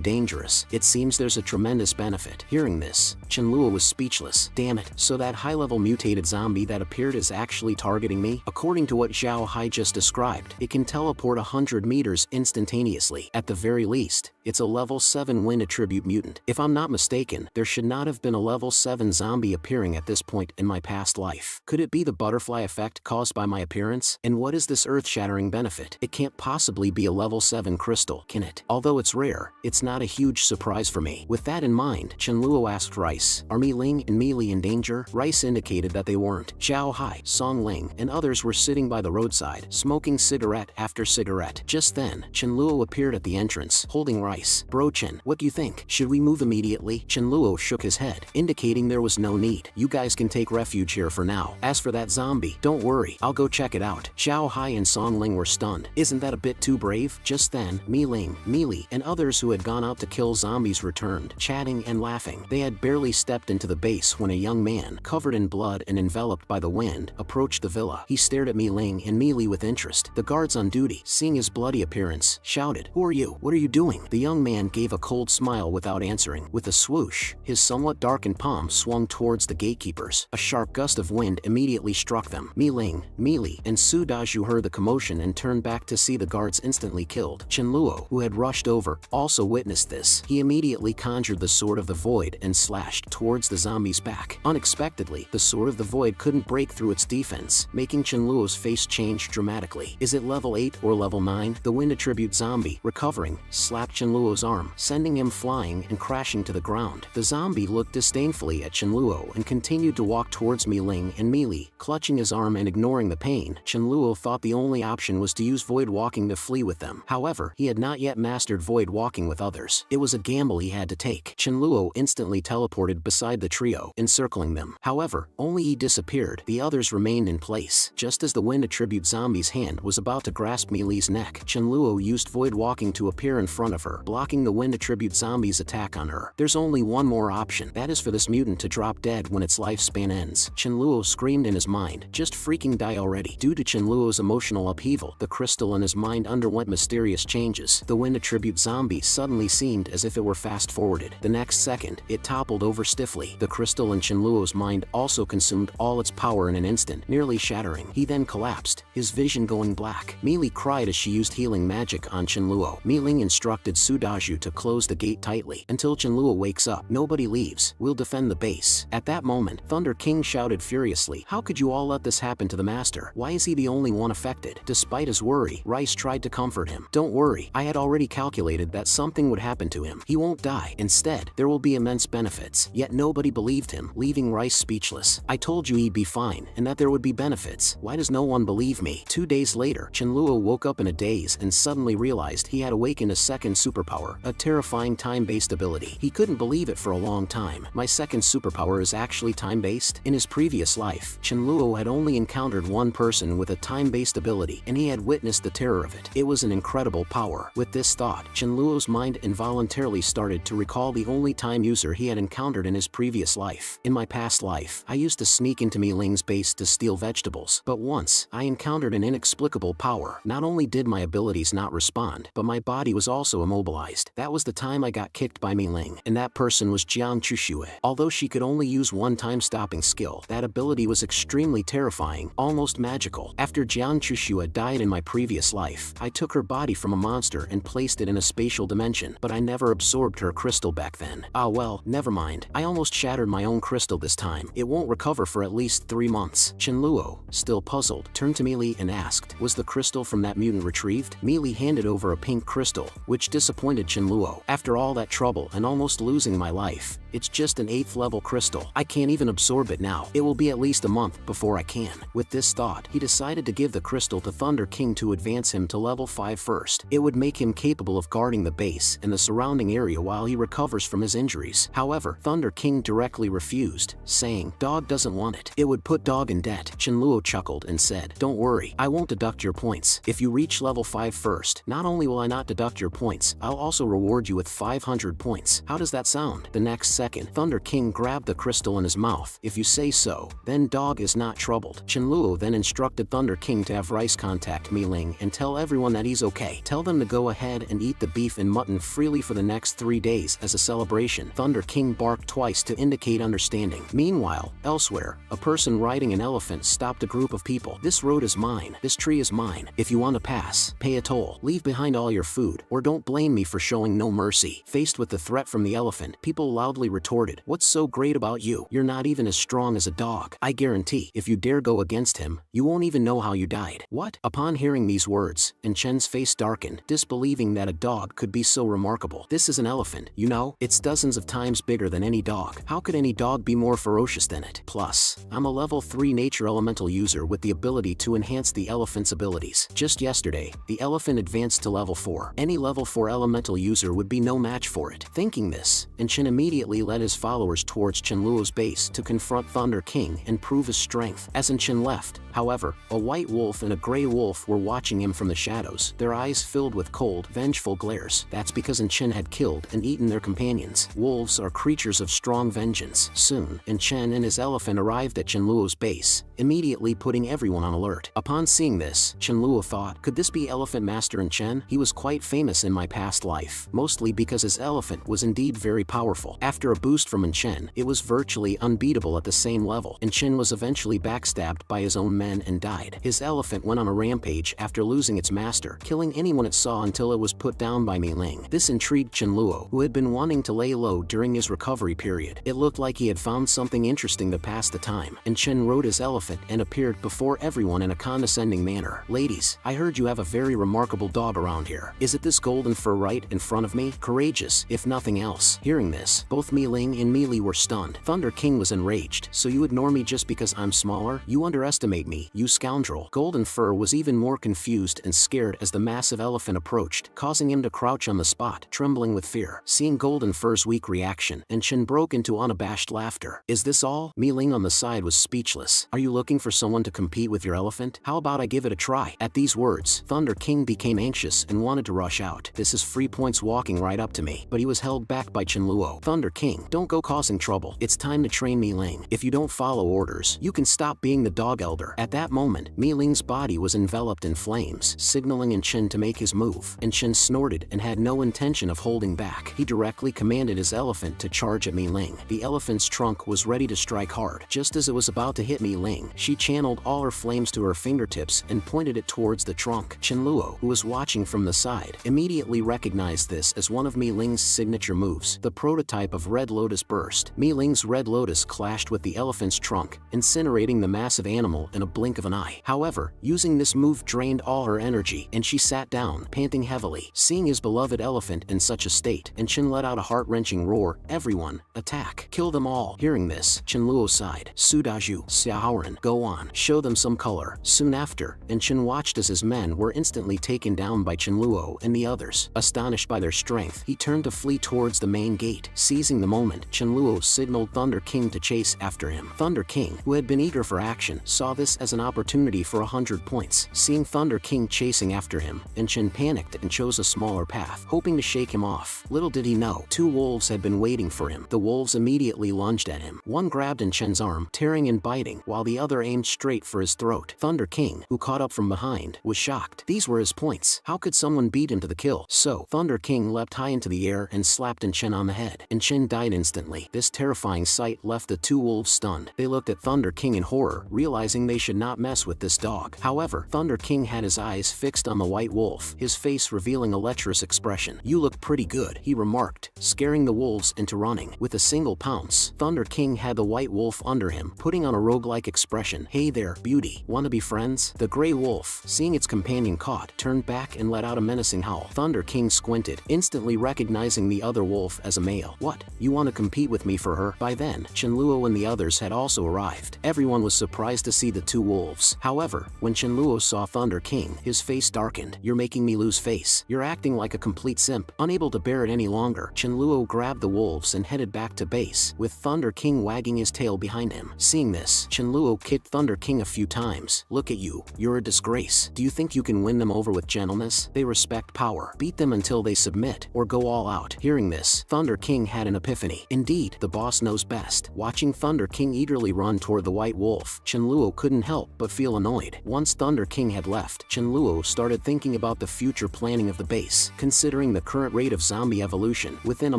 dangerous, it seems there's a tremendous benefit." Hearing this, Chenluo was speechless. Damn it, so that high-level mutated zombie that appeared is actually targeting me? According to what Zhao Hai just described, it can teleport 100 meters instantaneously. At the very least, it's a level 7 wind attribute mutant. If I'm not mistaken, there should not have been a level 7 zombie appearing at this point in my past life. Could it be the butterfly effect caused by my appearance? And what is this earth-shattering benefit? It can't possibly be a level 7 crystal, can it? Although it's rare, it's not a huge surprise for me. With that in mind, Chenluo asked Rice, "Are Mi Ling and Mi Li in danger?" Rice indicated that they weren't. Zhao Hai, Song Ling, and others were sitting by the roadside, smoking cigarette after cigarette. Just then, Chenluo appeared at the entrance, holding Rice. "Bro Chen, what do you think? Should we move immediately?" Chenluo shook his head, indicating there was no need. "You guys can take refuge here for now. As for that zombie, don't worry, I'll go check it out." Zhao Hai and Song Ling were stunned. Isn't that a bit too brave? Just then, Mi Ling, Mi Li, and others who had gone out to kill zombies returned, chatting and laughing. They had barely stepped into the base when a young man, covered in blood and enveloped by the wind, approached the villa. He stared at Mi Ling and Mi Li with interest. The guards on duty, seeing his bloody appearance, shouted, "Who are you? What are you doing?" The young man gave a cold smile without answering. With a swoosh, his somewhat darkened palm swung towards the gatekeepers. A sharp gust of wind immediately struck them. Mi Ling, Mi Li, and Su Daju heard the commotion and turned back to see the guards instantly killed. Chenluo, who had rushed over, also witnessed this. He immediately conjured the Sword of the Void and slashed towards the zombie's back. Unexpectedly, the Sword of the Void couldn't break through its defense, making Chenluo's face change dramatically. Is it level 8 or level 9? The wind attribute zombie, recovering, slapped Chenluo's arm, sending him flying and crashing to the ground. The zombie looked disdainfully at Chenluo and continued to walk towards Mi Ling and Mi Li, clutching his arm and ignoring the pain. Chenluo thought the only option was to use void walking to flee with them. However, he had not yet mastered void walking with others. It was a gamble he had to take. Chenluo instantly teleported beside the trio, encircling them. However, only he disappeared. The others remained in place. Just as the wind attribute zombie's hand was about to grasp Mi Li's neck, Chenluo used void walking to appear in front of her, blocking the wind attribute zombie's attack on her. There's only one more option. That is for this mutant to drop dead when its lifespan ends. Chenluo screamed in his mind, "Just freaking die already." Due to Chenluo's emotional upheaval, the crystal in his mind underwent mysterious changes. The wind attribute zombie suddenly seemed as if it were fast-forwarded. The next second, it toppled over stiffly. The crystal in Chenluo's mind also consumed all its power in an instant, nearly shattering. He then collapsed, his vision going black. Mi Li cried as she used healing magic on Chenluo. Mi Ling instructed Su Daju to close the gate tightly. "Until Chenluo wakes up, nobody leaves. We'll defend the base." At that moment, Thunder King shouted furiously, "How could you all let this happen to the master? Why is he the only one affected?" Despite his worry, Rice tried to comfort him. Don't worry, I had already calculated that something would happen to him. He won't die. Instead, there will be immense benefits. Yet nobody believed him, leaving Rice speechless. I told you he'd be fine, and that there would be benefits. Why does no one believe me? 2 days later, Chenluo woke up in a daze and suddenly realized he had awakened a second superpower, a terrifying time-based ability. He couldn't believe it for a long time. My second superpower is actually time-based? In his previous life, Chenluo had only encountered one person with a time-based ability, and he had witnessed the terror of it. It was an incredible power. With this thought, Chenluo's mind involuntarily started to recall the only time user he had encountered in his previous life. In my past life, I used to sneak into Mi Ling's base to steal vegetables, but once, I encountered an inexplicable power. Not only did my abilities not respond, but my body was also immobilized. That was the time I got kicked by Mi Ling, and that person was Jiang Chuxue. Although she could only use one time-stopping skill, that ability was extremely terrifying, almost magical. After Jiang Chuxue died in my previous life, I took her body from a monster and placed it in a spatial dimension, but I never absorbed her crystal back then. Ah well, never mind. I almost shattered my own crystal this time. It won't recover for at least 3 months. Chenluo, still puzzled, turned to Mi Li and asked, was the crystal from that mutant retrieved? Mi Li handed over a pink crystal, which disappointed Chenluo. After all that trouble and almost losing my life, it's just an 8th level crystal. I can't even absorb it now. It will be at least a month before I can. With this thought, he decided to give the crystal to Thunder King to advance him to level 5 first. It would make him capable of guarding the base and the surrounding area while he recovers from his injuries. However, Thunder King directly refused, saying, Dog doesn't want it. It would put Dog in debt. Chenluo chuckled and said, don't worry, I won't deduct your points. If you reach level 5 first, not only will I not deduct your points, I'll also reward you with 500 points. How does that sound? The next second, Thunder King grabbed the crystal in his mouth. If you say so, then Dog is not troubled. Chenluo then instructed Thunder King to have Rice contact Mi Ling and tell everyone that he's okay. Tell them to go ahead and eat the beef and mutton freely for the next 3 days as a celebration. Thunder King barked twice to indicate understanding. Meanwhile, elsewhere, a person riding an elephant stopped a group of people. This road is mine. This tree is mine. If you want to pass, pay a toll. Leave behind all your food, or don't blame me for showing no mercy. Faced with the threat from the elephant, people loudly retorted, what's so great about you? You're not even as strong as a dog. I guarantee, if you dare go against him, you won't even know how you died. What? Upon hearing these words, Chen's face darkened, disbelieving that a dog could be so remarkable. This is an elephant, you know? It's dozens of times bigger than any dog. How could any dog be more ferocious than it? Plus, I'm a level 3 nature elemental user with the ability to enhance the elephant's abilities. Just yesterday, the elephant advanced to level 4. Any level 4 elemental user would be no match for it. Thinking this, Chen immediately led his followers towards Chenluo's base to confront Thunder King and prove his strength. As Chen left, however, a white wolf and a gray wolf were watching him from the shadows, their eyes filled with cold, vengeful glares. That's because Chen had killed and eaten their companions. Wolves are creatures of strong vengeance. Soon, Chen and his elephant arrived at Chenluo's base, immediately putting everyone on alert. Upon seeing this, Chenluo thought, could this be Elephant Master Chen? He was quite famous in my past life, mostly because his elephant was indeed very powerful. After a boost from Chen, it was virtually unbeatable at the same level. Chen was eventually backstabbed by his own men and died. His elephant went on a rampage after losing its master, killing anyone it saw until it was put down by Mi Ling. This intrigued Chenluo, who had been wanting to lay low during his recovery period. It looked like he had found something interesting to pass the time, and Chen rode his elephant and appeared before everyone in a condescending manner. Ladies, I heard you have a very remarkable dog around here. Is it this golden fur right in front of me? Courageous, if nothing else. Hearing this, both Mi Ling and Mi Li were stunned. Thunder King was enraged. So you ignore me just because I'm smaller? You underestimate me, you scoundrel. Golden Fur was even more confused and scared as the massive elephant approached, causing him to crouch on the spot, trembling with fear. Seeing Golden Fur's weak reaction, Chen broke into unabashed laughter. Is this all? Mi Ling on the side was speechless. Are you looking for someone to compete with your elephant? How about I give it a try? At these words, Thunder King became anxious and wanted to rush out. This is free points walking right up to me, but he was held back by Chenluo. Thunder King, don't go causing trouble. It's time to train Mi Ling. If you don't follow orders, you can stop being the dog elder. At that moment, Mi Ling's body was enveloped in flames, signaling Chen to make his move. Chen snorted and had no intention of holding back. He directly commanded his elephant to charge at Mi Ling. The elephant's trunk was ready to strike hard. Just as it was about to hit Mi Ling, she channeled all her flames to her fingertips and pointed it towards the trunk. Chenluo, who was watching from the side, immediately recognized this as one of Mi Ling's signature moves, the prototype of Red Lotus burst. Mi Ling's Red Lotus clashed with the elephant's trunk, incinerating the massive animal in a blink of an eye. However, using this move drained all her energy, and she sat down, panting heavily. Seeing his beloved elephant in such a state, and Chen let out a heart-wrenching roar, "Everyone, attack! Kill them all!" Hearing this, Chen Luo sighed. "Sudaju, Xiaoran, go on, show them some color." Soon after, and Chen watched as his men were instantly taken down by Chen Luo and the others. Astonished by their strength, he turned to flee towards the main gate. Seizing the moment, Chen Luo signaled Thunder King to chase after him. Thunder King, who had been eager for action, saw this as an opportunity for 100 points. Seeing Thunder King chasing after him, and Chen panicked and chose a smaller path, hoping to shake him off. Little did he know, 2 wolves had been waiting for him. The wolves immediately lunged at him. One grabbed in Chen's arm, tearing and biting, while the other aimed straight for his throat. Thunder King, who caught up from behind, was shocked. These were his points. How could someone beat him to the kill? So, Thunder King leapt high into the air and slapped in Chen on the head, and Chen died instantly. This terrifying sight left the 2 wolves stunned. They looked at Thunder King in horror, realizing they should not mess with this dog. However, Thunder King had his eyes fixed on the white wolf, his face revealing a lecherous expression. "You look pretty good," he remarked, scaring the wolves into running. With a single pounce, Thunder King had the white wolf under him, putting on a roguelike expression. "Hey there, beauty, wanna be friends?" The gray wolf, seeing its companion caught, turned back and let out a menacing howl. Thunder King squinted, instantly recognizing the other wolf as a male. "What? You want to compete with me for her?" By then, Chen Luo and the others had also arrived. Everyone was surprised to see the 2 wolves. However, when Chen Luo saw Thunder King, his face darkened. "You're making me lose face. You're acting like a complete simp." Unable to bear it any longer, Chen Luo grabbed the wolves and headed back to base, with Thunder King wagging his tail behind him. Seeing this, Chen Luo kicked Thunder King a few times. "Look at you. You're a disgrace. Do you think you can win them over with gentleness? They respect power. Beat them until they submit, or go all out." Hearing this, Thunder King had an epiphany. Indeed, the boss knows best. Watching Thunder King eagerly run toward the white wolf, Chen Luo couldn't help but feel annoyed. Once Thunder King had left, Chen Luo started thinking about the future planning of the base. Considering the current rate of zombie evolution, within a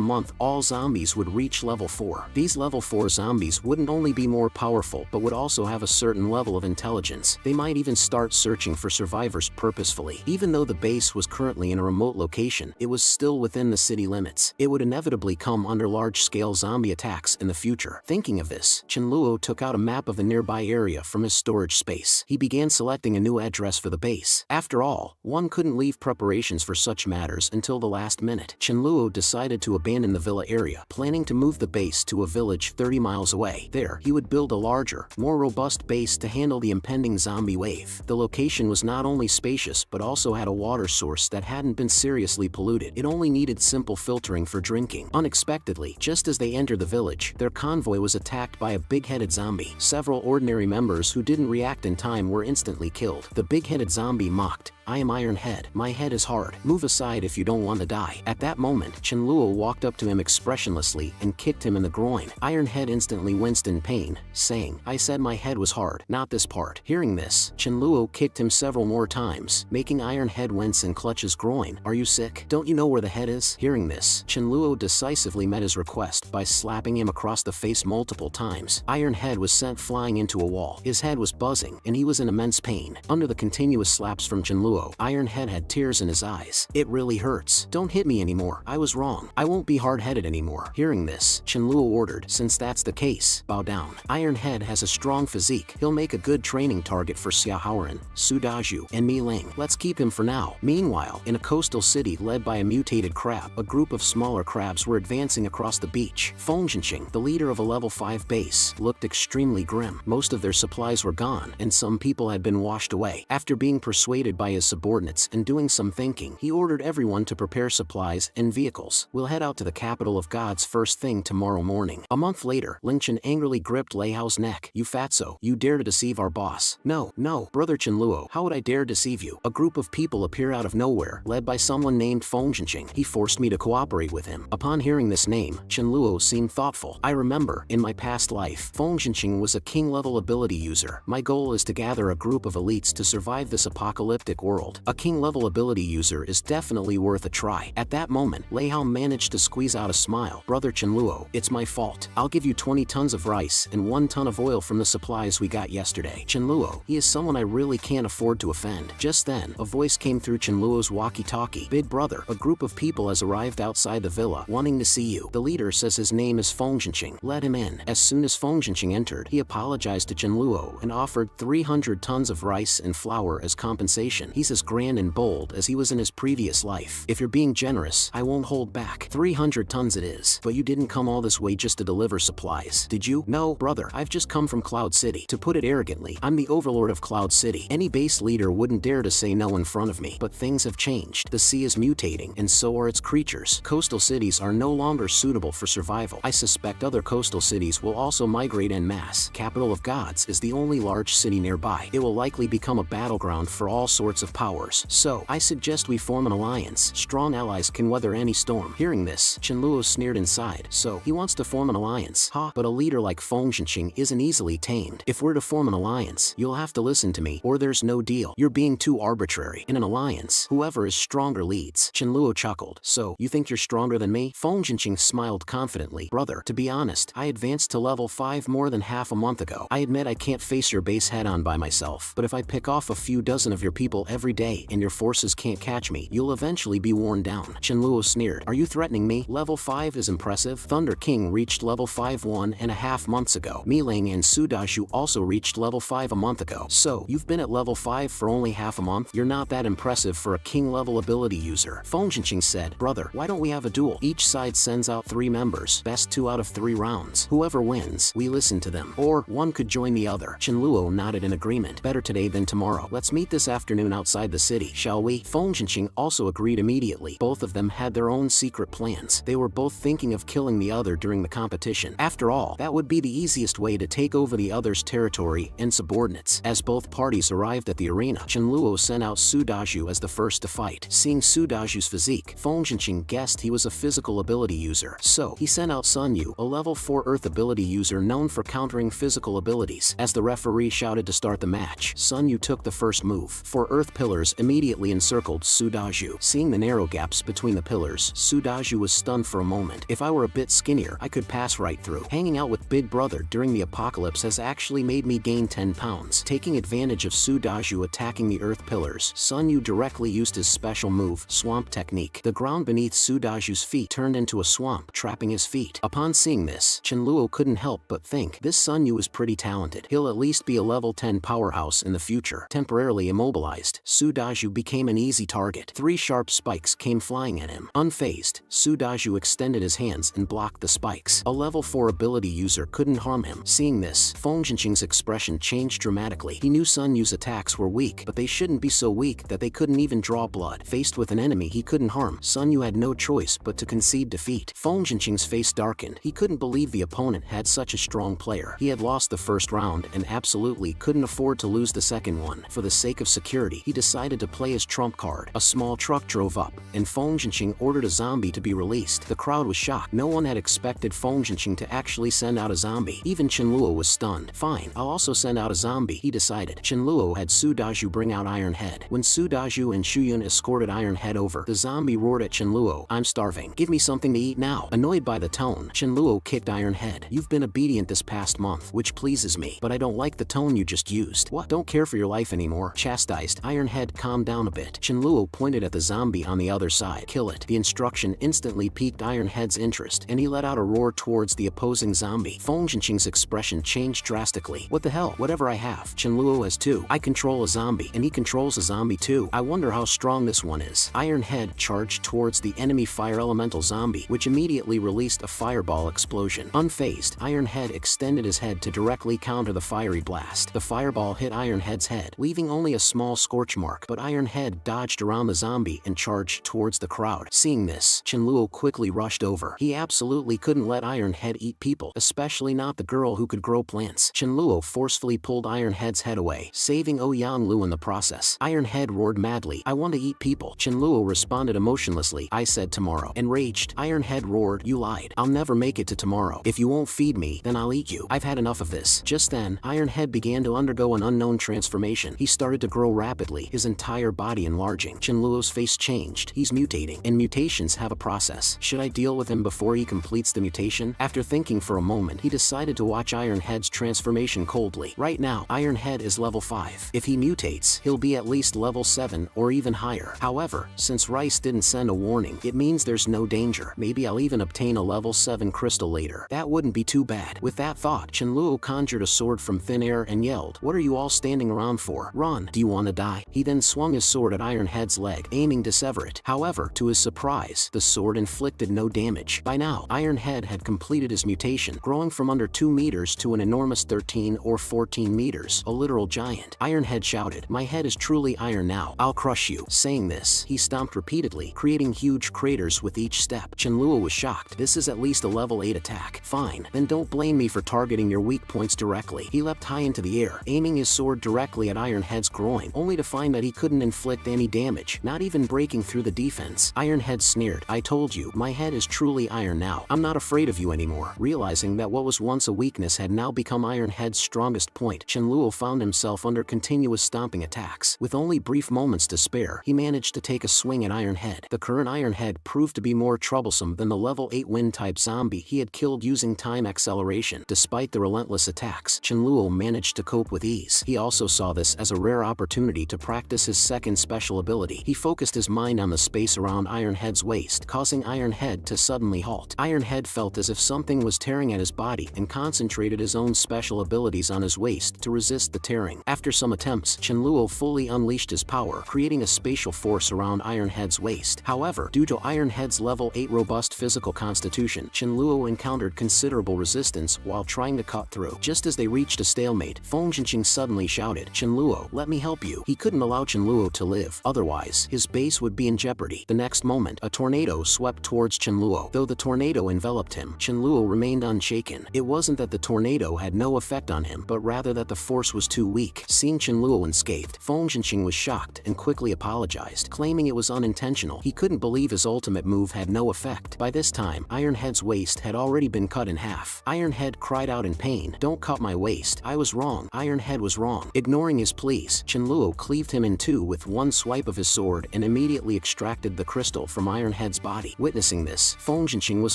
month all zombies would reach level 4. These level 4 zombies wouldn't only be more powerful but would also have a certain level of intelligence. They might even start searching for survivors purposefully. Even though the base was currently in a remote location, it was still within the city limits. It would inevitably come under large-scale zombie attacks in the future. Thinking of this, Chen Luo took out a map of the nearby area from his storage space. He began selecting a new address for the base. After all, one couldn't leave preparations for such matters until the last minute. Chen Luo decided to abandon the villa area, planning to move the base to a village 30 miles away. There, he would build a larger, more robust base to handle the impending zombie wave. The location was not only spacious but also had a water source that hadn't been seriously polluted. It only needed simple filtering for drinking. Unexpectedly, just as they entered the village, their convoy was attacked by a big-headed zombie. Several ordinary members who didn't react in time were instantly killed. The big-headed zombie mocked, "I am Iron Head. My head is hard. Move aside if you don't want to die." At that moment, Chen Luo walked up to him expressionlessly and kicked him in the groin. Iron Head instantly winced in pain, saying, "I said my head was hard, not this part." Hearing this, Chen Luo kicked him several more times, making Iron Head wince and clutch his groin. "Are you sick? Don't you know where the head is?" Hearing this, Chen Luo decisively met his request by slapping him across the face multiple times. Iron Head was sent flying into a wall. His head was buzzing, and he was in immense pain. Under the continuous slaps from Chen Luo, Iron Head had tears in his eyes. "It really hurts. Don't hit me anymore. I was wrong. I won't be hard-headed anymore." Hearing this, Chen Luo ordered, "Since that's the case, bow down." Iron Head has a strong physique. He'll make a good training target for Xiaoran, Sudaju, and Mi Ling. Let's keep him for now. Meanwhile, in a coastal city led by a mutated crab, a group of smaller crabs were advancing across the beach. Fengjianqing, the leader of a level 5 base, looked extremely grim. Most of their supplies were gone, and some people had been washed away. After being persuaded by his subordinates and doing some thinking, he ordered everyone to prepare supplies and vehicles. "We'll head out to the capital of gods first thing tomorrow morning." A month later, Ling Chen angrily gripped Lei Hao's neck. "You fatso, you dare to deceive our boss." No, brother Chen Luo, how would I dare deceive you?" A group of people appeared out of nowhere, led by someone named Fengjianqing. He forced me to cooperate with him. Upon hearing this name, Chen Luo seemed thoughtful. "I remember, in my past life, Fengjianqing was a king-level ability user. My goal is to gather a group of elites to survive this apocalyptic world world. A king-level ability user is definitely worth a try. At that moment, Lei Hao managed to squeeze out a smile. Brother Chenluo, it's my fault. I'll give you 20 tons of rice and 1 ton of oil from the supplies we got yesterday. Chenluo, he is someone I really can't afford to offend. Just then, a voice came through Chenluo's walkie-talkie. Big brother, a group of people has arrived outside the villa, wanting to see you. The leader says his name is Feng Jinqing. Let him in. As soon as Feng Jinqing entered, he apologized to Chenluo and offered 300 tons of rice and flour as compensation. He's as grand and bold as he was in his previous life. If you're being generous, I won't hold back. 300 tons it is. But you didn't come all this way just to deliver supplies, did you? No, brother, I've just come from Cloud City. To put it arrogantly, I'm the overlord of Cloud City. Any base leader wouldn't dare to say no in front of me. But things have changed. The sea is mutating, and so are its creatures. Coastal cities are no longer suitable for survival. I suspect other coastal cities will also migrate en masse. Capital of Gods is the only large city nearby. It will likely become a battleground for all sorts of powers. So, I suggest we form an alliance. Strong allies can weather any storm. Hearing this, Chenluo sneered inside. So, he wants to form an alliance. Ha, but a leader like Feng Jinqing isn't easily tamed. If we're to form an alliance, you'll have to listen to me, or there's no deal. You're being too arbitrary. In an alliance, whoever is stronger leads. Chenluo chuckled. So, you think you're stronger than me? Feng Jinqing smiled confidently. Brother, to be honest, I advanced to level 5 more than half a month ago. I admit I can't face your base head-on by myself, but if I pick off a few dozen of your people every day and your forces can't catch me, you'll eventually be worn down. Chenluo sneered. Are you threatening me? Level 5 is impressive. Thunder King reached level 5 1.5 months ago. Milang and Sudashu also reached level 5 a month ago. So, you've been at level 5 for only half a month? You're not that impressive for a king-level ability user. Feng Jinqing said, brother, why don't we have a duel? Each side sends out 3 members, best 2 out of 3 rounds. Whoever wins, we listen to them. Or, one could join the other. Chenluo nodded in agreement. Better today than tomorrow. Let's meet this afternoon outside the city, shall we? Feng Jinqing also agreed immediately. Both of them had their own secret plans. They were both thinking of killing the other during the competition. After all, that would be the easiest way to take over the other's territory and subordinates. As both parties arrived at the arena, Chenluo sent out Sudashu as the first to fight. Seeing Sudashu's physique, Feng Jinqing guessed he was a physical ability user. So, he sent out Sun Yu, a level 4 earth ability user known for countering physical abilities. As the referee shouted to start the match, Sun Yu took the first move. 4 earth pillars immediately encircled Sudashu. Seeing the narrow gaps between the pillars, Sudashu was stunned for a moment. If I were a bit skinnier, I could pass right through. Hanging out with Big Brother during the apocalypse has actually made me gain 10 pounds. Taking advantage of Sudashu attacking the earth pillars, Sun Yu directly used his special move, Swamp Technique. The ground beneath Sudashu's feet turned into a swamp, trapping his feet. Upon seeing this, Chenluo couldn't help but think, this Sun Yu is pretty talented. He'll at least be a level 10 powerhouse in the future. Temporarily immobilized, Sudashu became an easy target. 3 sharp spikes came flying at him. Unfazed, Sudashu extended his hands and blocked the spikes. A level 4 ability user couldn't harm him. Seeing this, Feng Jinqing's expression changed dramatically. He knew Sun Yu's attacks were weak, but they shouldn't be so weak that they couldn't even draw blood. Faced with an enemy he couldn't harm, Sun Yu had no choice but to concede defeat. Feng Jinqing's face darkened. He couldn't believe the opponent had such a strong player. He had lost the first round and absolutely couldn't afford to lose the second one. For the sake of security, he decided to play his trump card. A small truck drove up, and Feng Jinqing ordered a zombie to be released. The crowd was shocked. No one had expected Feng Jinqing to actually send out a zombie. Even Chenluo was stunned. Fine, I'll also send out a zombie, he decided. Chenluo had Sudashu bring out Iron Head. When Sudashu and Shuyun escorted Iron Head over, the zombie roared at Chenluo, I'm starving. Give me something to eat now. Annoyed by the tone, Chenluo kicked Iron Head. You've been obedient this past month, which pleases me, but I don't like the tone you just used. What? Don't care for your life anymore? Chastised, Iron Head calmed down a bit. Chenluo pointed at the zombie on the other side. Kill it. The instruction instantly piqued Iron Head's interest, and he let out a roar towards the opposing zombie. Feng Jinqing's expression changed drastically. What the hell? Whatever I have. Chenluo has 2. I control a zombie, and he controls a zombie too. I wonder how strong this one is. Iron Head charged towards the enemy fire elemental zombie, which immediately released a fireball explosion. Unfazed, Iron Head extended his head to directly counter the fiery blast. The fireball hit Iron Head's head, leaving only a small scorch mark, but Iron Head dodged around the zombie and charged towards the crowd. Seeing this, Chenluo quickly rushed over. He absolutely couldn't let Iron Head eat people, especially not the girl who could grow plants. Chenluo forcefully pulled Iron Head's head away, saving Ouyang Lu in the process. Iron Head roared madly, I want to eat people. Chenluo responded emotionlessly, I said tomorrow. Enraged, Iron Head roared, you lied. I'll never make it to tomorrow. If you won't feed me, then I'll eat you. I've had enough of this. Just then, Iron Head began to undergo an unknown transformation. He started to grow rapidly rapidly, his entire body enlarging. Chenluo's face changed. He's mutating, and mutations have a process. Should I deal with him before he completes the mutation? After thinking for a moment, he decided to watch Ironhead's transformation coldly. Right now, Ironhead is level 5. If he mutates, he'll be at least level 7 or even higher. However, since Rice didn't send a warning, it means there's no danger. Maybe I'll even obtain a level 7 crystal later. That wouldn't be too bad. With that thought, Chenluo conjured a sword from thin air and yelled, "What are you all standing around for? Run! Do you want to die?" He then swung his sword at Ironhead's leg, aiming to sever it. However, to his surprise, the sword inflicted no damage. By now, Ironhead had completed his mutation, growing from under 2 meters to an enormous 13 or 14 meters, a literal giant. Ironhead shouted, "My head is truly iron now. I'll crush you." Saying this, he stomped repeatedly, creating huge craters with each step. Chenluo was shocked. This is at least a level 8 attack. Fine, then don't blame me for targeting your weak points directly. He leapt high into the air, aiming his sword directly at Ironhead's groin, only to find that he couldn't inflict any damage, not even breaking through the defense. Ironhead sneered, "I told you, my head is truly iron now. I'm not afraid of you anymore." Realizing that what was once a weakness had now become Ironhead's strongest point, Chenluo found himself under continuous stomping attacks. With only brief moments to spare, he managed to take a swing at Ironhead. The current Ironhead proved to be more troublesome than the level 8 wind-type zombie he had killed using time acceleration. Despite the relentless attacks, Chenluo managed to cope with ease. He also saw this as a rare opportunity to practice his second special ability. He focused his mind on the space around Ironhead's waist, causing Ironhead to suddenly halt. Ironhead felt as if something was tearing at his body and concentrated his own special abilities on his waist to resist the tearing. After some attempts, Chenluo fully unleashed his power, creating a spatial force around Ironhead's waist. However, due to Ironhead's level 8 robust physical constitution, Chenluo encountered considerable resistance while trying to cut through. Just as they reached a stalemate, Feng Jinqing suddenly shouted, "Chenluo, let me help you." He couldn't allow Chenluo to live, otherwise, his base would be in jeopardy. The next moment, a tornado swept towards Chenluo. Though the tornado enveloped him, Chenluo remained unshaken. It wasn't that the tornado had no effect on him, but rather that the force was too weak. Seeing Chenluo unscathed, Feng Jinqing was shocked and quickly apologized, claiming it was unintentional. He couldn't believe his ultimate move had no effect. By this time, Ironhead's waist had already been cut in half. Ironhead cried out in pain, "Don't cut my waist. I was wrong. Ironhead was wrong." Ignoring his pleas, Chenluo cleaved him in two with one swipe of his sword and immediately extracted the crystal from Ironhead's body. Witnessing this, Feng Jinqing was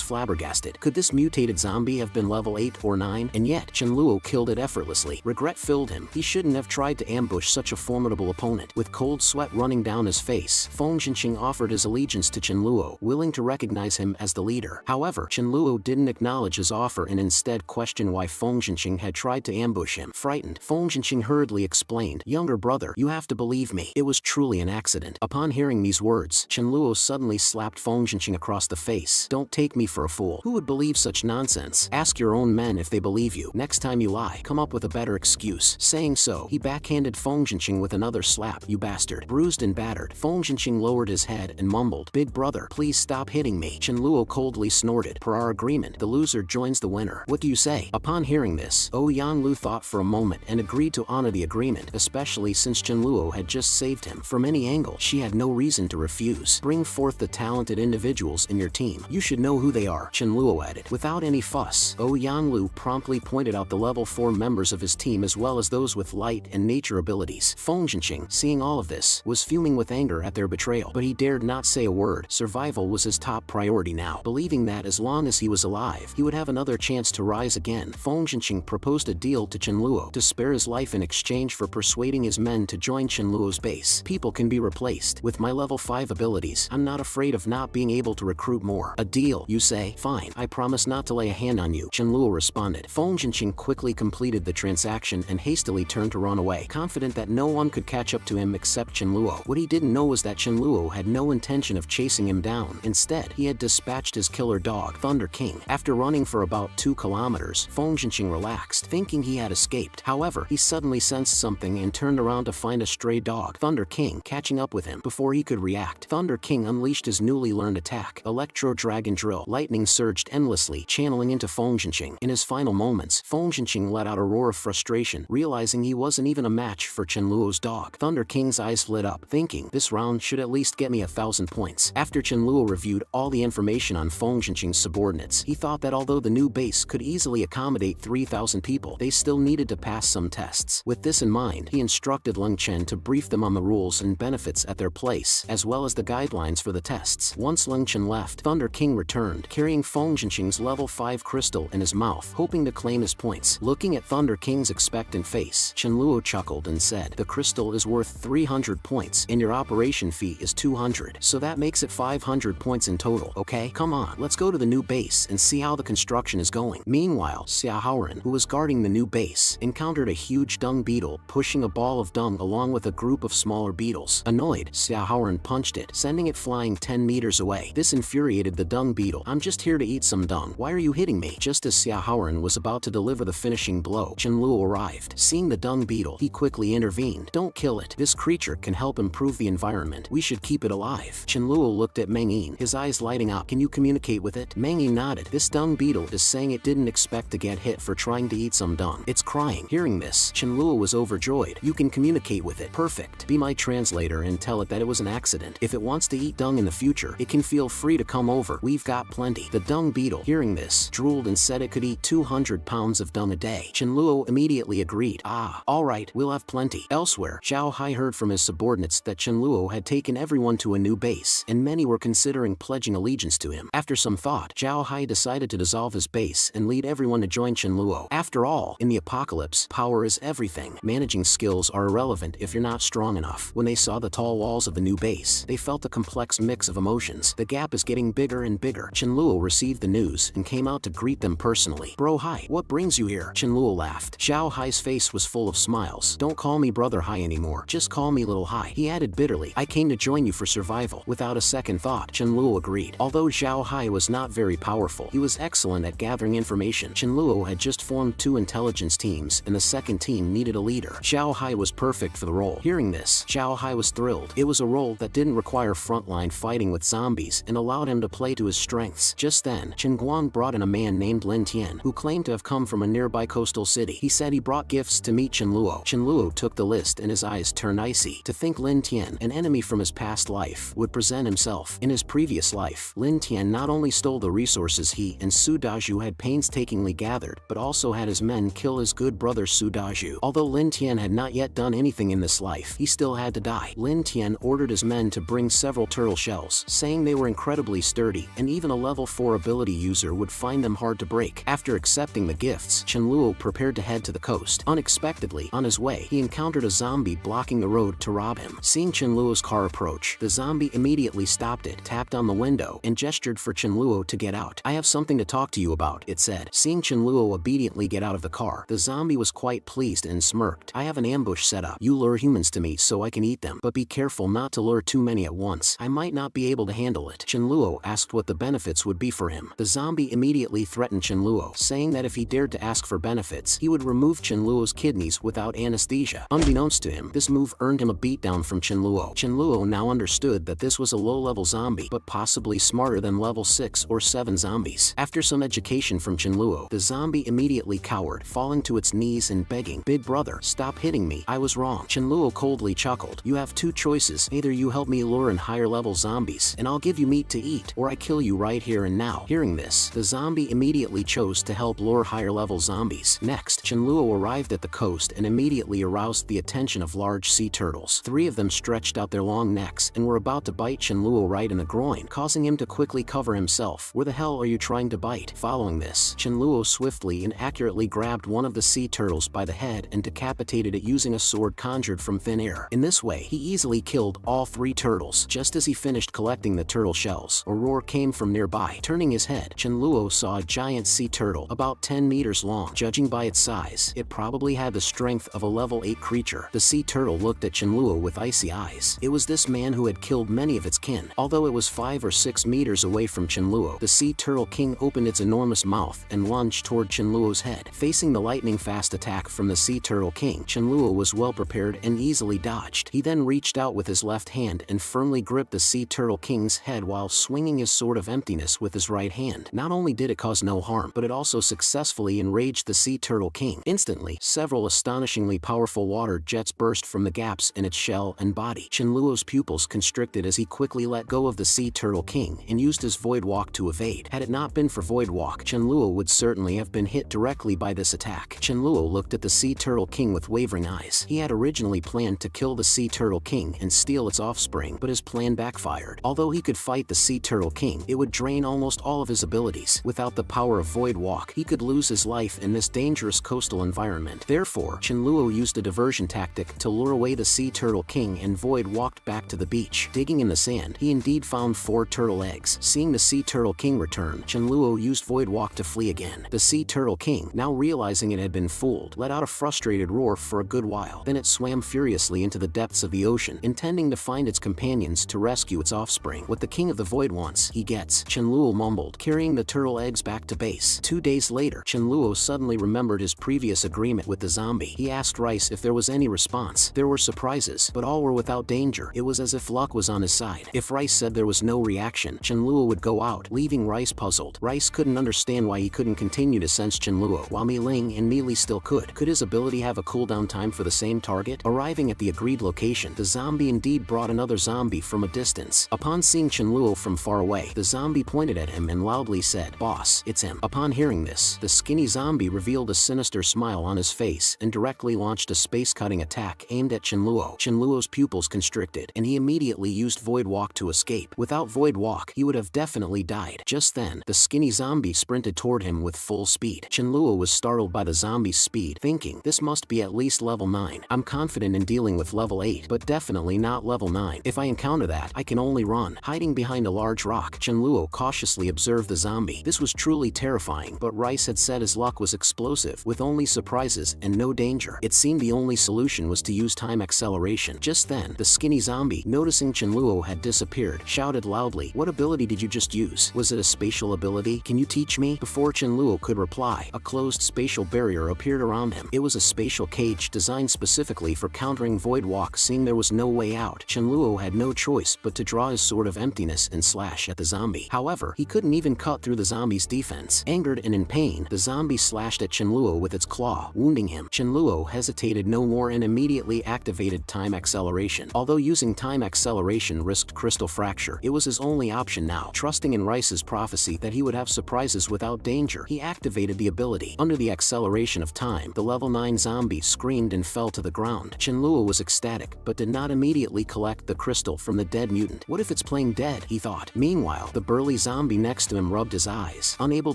flabbergasted. Could this mutated zombie have been level 8 or 9? And yet, Chenluo killed it effortlessly. Regret filled him. He shouldn't have tried to ambush such a formidable opponent. With cold sweat running down his face, Feng Jinqing offered his allegiance to Chenluo, willing to recognize him as the leader. However, Chenluo didn't acknowledge his offer and instead questioned why Feng Jinqing had tried to ambush him. Frightened, Feng Jinqing hurriedly explained, "Younger brother, you have to believe me. It was truly an accident." Upon hearing these words, Chenluo suddenly slapped Feng Jinqing across the face. "Don't take me for a fool. Who would believe such nonsense? Ask your own men if they believe you. Next time you lie, come up with a better excuse." Saying so, he backhanded Feng Jinqing with another slap. "You bastard." Bruised and battered, Feng Jinqing lowered his head and mumbled, "Big brother, please stop hitting me." Chenluo coldly snorted, "Per our agreement, the loser joins the winner. What do you say?" Upon hearing this, Ouyang thought for a moment and agreed to honor the agreement, especially since Chenluo had just saved him. From any angle, she had no reason to refuse. "Bring forth the talented individuals in your team. You should know who they are," Chenluo added. Without any fuss, Ouyang promptly pointed out the level 4 members of his team as well as those with light and nature abilities. Feng Jinqing, seeing all of this, was fuming with anger at their betrayal, but he dared not say a word. Survival was his top priority now. Believing that as long as he was alive, he would have another chance to rise again, Feng Jinqing proposed a deal to Chenluo to spare his life in exchange for persuading his men to join Chenluo's base. "People can be replaced. With my level 5 abilities, I'm not afraid of not being able to recruit more." "A deal, you say? Fine, I promise not to lay a hand on you," Chenluo responded. Feng Jinqing quickly completed the transaction and hastily turned to run away, confident that no one could catch up to him except Chenluo. What he didn't know was that Chenluo had no intention of chasing him down. Instead, he had dispatched his killer dog, Thunder King. After running for about 2 kilometers, Feng Jinqing relaxed, thinking he had escaped. However, he suddenly sensed something and turned around to find a stray dog, Thunder King, catching up with him. Before he could react, Thunder King unleashed his newly learned attack, Electro Dragon Drill. Lightning surged endlessly, channeling into Feng Jinqing. In his final moments, Feng Jinqing let out a roar of frustration, realizing he wasn't even a match for Chenluo's dog. Thunder King's eyes lit up, thinking, "This round should at least get me 1,000 points." After Chenluo reviewed all the information on Feng Jinqing's subordinates, he thought that although the new base could easily accommodate 3,000 people, they still needed to pass some tests. With this in mind, he instructed Leng Chen to to brief them on the rules and benefits at their place, as well as the guidelines for the tests. Once Lin Chen left, Thunder King returned, carrying Feng Zhenxing's level 5 crystal in his mouth, hoping to claim his points. Looking at Thunder King's expectant face, Qianluo chuckled and said, "The crystal is worth 300 points, and your operation fee is 200, so that makes it 500 points in total, okay? Come on, let's go to the new base and see how the construction is going." Meanwhile, Xia Haoren, who was guarding the new base, encountered a huge dung beetle pushing a ball of dung along with a group of smaller beetles. Annoyed, Xia Haoren punched it, sending it flying 10 meters away. This infuriated the dung beetle. "I'm just here to eat some dung. Why are you hitting me?" Just as Xia Haoren was about to deliver the finishing blow, Qianluo arrived. Seeing the dung beetle, he quickly intervened. "Don't kill it. This creature can help improve the environment. We should keep it alive." Qianluo looked at Meng Yin, his eyes lighting up. "Can you communicate with it?" Meng Yin nodded. "This dung beetle is saying it didn't expect to get hit for trying to eat some dung. It's crying." Hearing this, Qianluo was overjoyed. "You can communicate with it. Perfect. Be my translator and tell it that it was an accident. If it wants to eat dung in the future, it can feel free to come over. We've got plenty." The dung beetle, hearing this, drooled and said it could eat 200 pounds of dung a day. Qianluo immediately agreed. "Ah, all right, we'll have plenty." Elsewhere, Zhao Hai heard from his subordinates that Qianluo had taken everyone to a new base, and many were considering pledging allegiance to him. After some thought, Zhao Hai decided to dissolve his base and lead everyone to join Qianluo. After all, in the apocalypse, power is everything. Managing skills are irrelevant if you're not strong enough. When they saw the tall walls of the new base, they felt a complex mix of emotions. The gap is getting bigger and bigger. Qianluo received the news and came out to greet them personally. "Bro Hai, what brings you here?" Qianluo laughed. Zhao Hai's face was full of smiles. "Don't call me Brother Hai anymore. Just call me Little Hai." He added bitterly, "I came to join you for survival." Without a second thought, Qianluo agreed. Although Zhao Hai was not very powerful, he was excellent at gathering information. Qianluo had just formed 2 intelligence teams, and the second team needed a leader. Zhao Hai was perfect for the role. Hearing this, Zhao Hai was thrilled. It was a role that didn't require frontline fighting with zombies and allowed him to play to his strengths. Just then, Chen Guang brought in a man named Lin Tian, who claimed to have come from a nearby coastal city. He said he brought gifts to meet Qianluo. Qianluo took the list and his eyes turned icy. To think Lin Tian, an enemy from his past life, would present himself. In his previous life, Lin Tian not only stole the resources he and Su Dazhu had painstakingly gathered, but also had his men kill his good brother Su Dazhu. Although Lin Tian had not yet done anything in this life, he still had to die. Lin Tian ordered his men to bring several turtle shells, saying they were incredibly sturdy, and even a level 4 ability user would find them hard to break. After accepting the gifts, Qianluo prepared to head to the coast. Unexpectedly, on his way, he encountered a zombie blocking the road to rob him. Seeing Qianluo's car approach, the zombie immediately stopped it, tapped on the window, and gestured for Qianluo to get out. "I have something to talk to you about," it said. Seeing Qianluo obediently get out of the car, the zombie was quite pleased and smirked. "I have an ambush set up. You lure humans to me so I can eat them, but be careful not to lure too many at once. I might not be able to handle it." Qianluo asked what the benefits would be for him. The zombie immediately threatened Qianluo, saying that if he dared to ask for benefits, he would remove Qianluo's kidneys without anesthesia. Unbeknownst to him, this move earned him a beatdown from Qianluo. Qianluo now understood that this was a low-level zombie, but possibly smarter than level 6 or 7 zombies. After some education from Qianluo, the zombie immediately cowered, falling to its knees and begging, "Big brother, stop hitting me. I was wrong." Qianluo coldly chuckled. "You have 2 choices. Either you help me lure in higher-level zombies, and I'll give you meat to eat, or I kill you right here and now." Hearing this, the zombie immediately chose to help lure higher-level zombies. Next, Qianluo arrived at the coast and immediately aroused the attention of large sea turtles. 3 of them stretched out their long necks and were about to bite Qianluo right in the groin, causing him to quickly cover himself. "Where the hell are you trying to bite?" Following this, Qianluo swiftly and accurately grabbed one of the sea turtles by the head and decapitated it using a sword conjured from thin air. In this way, he easily killed all 3 turtles. Just as he finished collecting the turtle shells, a roar came from nearby. Turning his head, Qianluo saw a giant sea turtle about 10 meters long. Judging by its size, it probably had the strength of a level 8 creature. The sea turtle looked at Qianluo with icy eyes. It was this man who had killed many of its kin. Although it was 5 or 6 meters away from Qianluo, the sea turtle king opened its enormous mouth and lunged toward Qianluo's head. Facing the lightning-fast attack from the sea turtle king, Qianluo was well prepared and easily dodged. He then reached out with his left hand and firmly gripped the sea turtle king's head while swinging his sword of emptiness with his right hand. Not only did it cause no harm, but it also successfully enraged the sea turtle king. Instantly, several astonishingly powerful water jets burst from the gaps in its shell and body. Qianluo's pupils constricted as he quickly let go of the sea turtle king and used his void walk to evade. Had it not been for void walk, Qianluo would certainly have been hit directly by this attack. Qianluo looked at the sea turtle king with wavering eyes. He had originally planned to kill the Sea Turtle King and steal its offspring, but his plan backfired. Although he could fight the Sea Turtle King, it would drain almost all of his abilities. Without the power of Void Walk, he could lose his life in this dangerous coastal environment. Therefore, Qianluo used a diversion tactic to lure away the Sea Turtle King and Void walked back to the beach. Digging in the sand, he indeed found 4 turtle eggs. Seeing the Sea Turtle King return, Qianluo used Void Walk to flee again. The Sea Turtle King, now realizing it had been fooled, let out a frustrated roar for a good while. Then it swam furiously into the depths of the ocean, intending to find its companions to rescue its offspring. What the King of the Void wants, he gets, Qianluo mumbled, carrying the turtle eggs back to base. 2 days later, Qianluo suddenly remembered his previous agreement with the zombie. He asked Rice if there was any response. There were surprises, but all were without danger. It was as if luck was on his side. If Rice said there was no reaction, Qianluo would go out, leaving Rice puzzled. Rice couldn't understand why he couldn't continue to sense Qianluo, while Mi Ling and Mi Li still could. Could his ability have a cooldown time for the same target? Arriving at the agreed location, the zombie indeed brought another zombie from a distance. Upon seeing Qianluo from far away, the zombie pointed at him and loudly said, "Boss, it's him." Upon hearing this, the skinny zombie revealed a sinister smile on his face and directly launched a space-cutting attack aimed at Qianluo. Qianluo's pupils constricted, and he immediately used Void Walk to escape. Without Void Walk, he would have definitely died. Just then, the skinny zombie sprinted toward him with full speed. Qianluo was startled by the zombie's speed, thinking, this must be at least level 9. I'm confident in dealing with level 8, but definitely not level 9. If I encounter that, I can only run. Hiding behind a large rock, Qianluo cautiously observed the zombie. This was truly terrifying, but Rice had said his luck was explosive, with only surprises and no danger. It seemed the only solution was to use time acceleration. Just then, the skinny zombie, noticing Qianluo had disappeared, shouted loudly, "What ability did you just use? Was it a spatial ability? Can you teach me?" Before Qianluo could reply, a closed spatial barrier appeared around him. It was a spatial cage designed specifically for countering Void Walk. Seeing there was no way out, Qianluo had no choice but to draw his sword of emptiness and slash at the zombie. However, he couldn't even cut through the zombie's defense. Angered and in pain, the zombie slashed at Qianluo with its claw, wounding him. Qianluo hesitated no more and immediately activated time acceleration. Although using time acceleration risked crystal fracture, it was his only option now. Trusting in Rice's prophecy that he would have surprises without danger, he activated the ability. Under the acceleration of time, the level 9 zombie screamed and fell to the ground. Qianluo was ecstatic, but did not immediately collect the crystal from the dead mutant. What if it's playing dead, he thought. Meanwhile, the burly zombie next to him rubbed his eyes, unable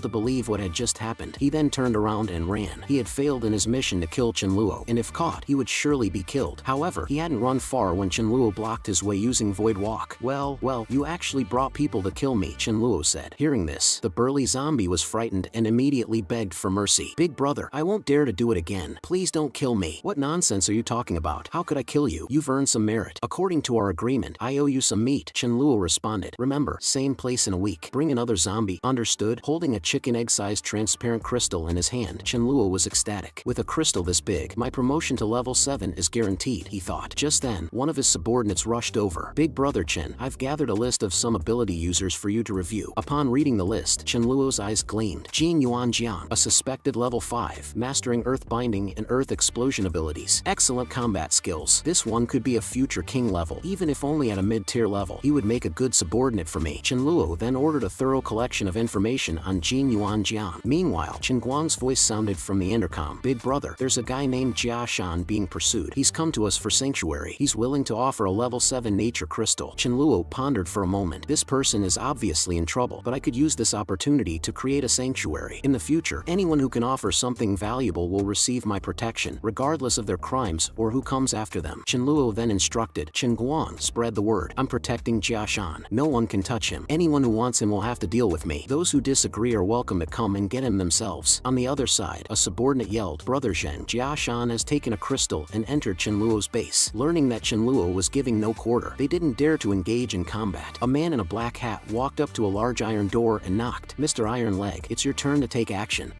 to believe what had just happened. He then turned around and ran. He had failed in his mission to kill Qianluo, and if caught, he would surely be killed. However, he hadn't run far when Qianluo blocked his way using Void Walk. Well, you actually brought people to kill me," Qianluo said. Hearing this, the burly zombie was frightened and immediately begged for mercy. "Big brother, I won't dare to do it again. Please don't kill me." "What nonsense are you talking about? How could I kill you? You've earned some merit. According to our agreement, I owe you some meat," Qianluo responded. "Remember, same place in a week. Bring another zombie, understood?" Holding a chicken egg-sized transparent crystal in his hand, Qianluo was ecstatic. With a crystal this big, my promotion to level 7 is guaranteed, he thought. Just then, one of his subordinates rushed over. "Big brother Chen, I've gathered a list of some ability users for you to review." Upon reading the list, Qianluo's eyes gleamed. Jin Yuan Jiang, a suspected level 5, mastering earth binding and earth explosion abilities. Excellent combat skills. This one could be a future king level. Even if only at a mid-tier level, he would make a good subordinate for me. Qianluo then ordered a thorough collection of information on Jin Yuan Jiang. Meanwhile, Chen Guang's voice sounded from the intercom. "Big brother, there's a guy named Jia Shan being pursued. He's come to us for sanctuary. He's willing to offer a level 7 nature crystal." Qianluo pondered for a moment. This person is obviously in trouble, but I could use this opportunity to create a sanctuary. In the future, anyone who can offer something valuable will receive my protection, regardless of their crimes or who comes after them. Qianluo then instructed, "Chen Guang, spread the word. I'm protecting Jia Shan. No one can touch him. Anyone who wants him will have to deal with me. Those who disagree are welcome to come and get him themselves." On the other side, a subordinate yelled, "Brother Zhen, Jia Shan has taken a crystal and entered Qianluo's base." Learning that Qianluo was giving no quarter, they didn't dare to engage in combat. A man in a black hat walked up to a large iron door and knocked. "Mr. Iron Leg, it's your turn to take action."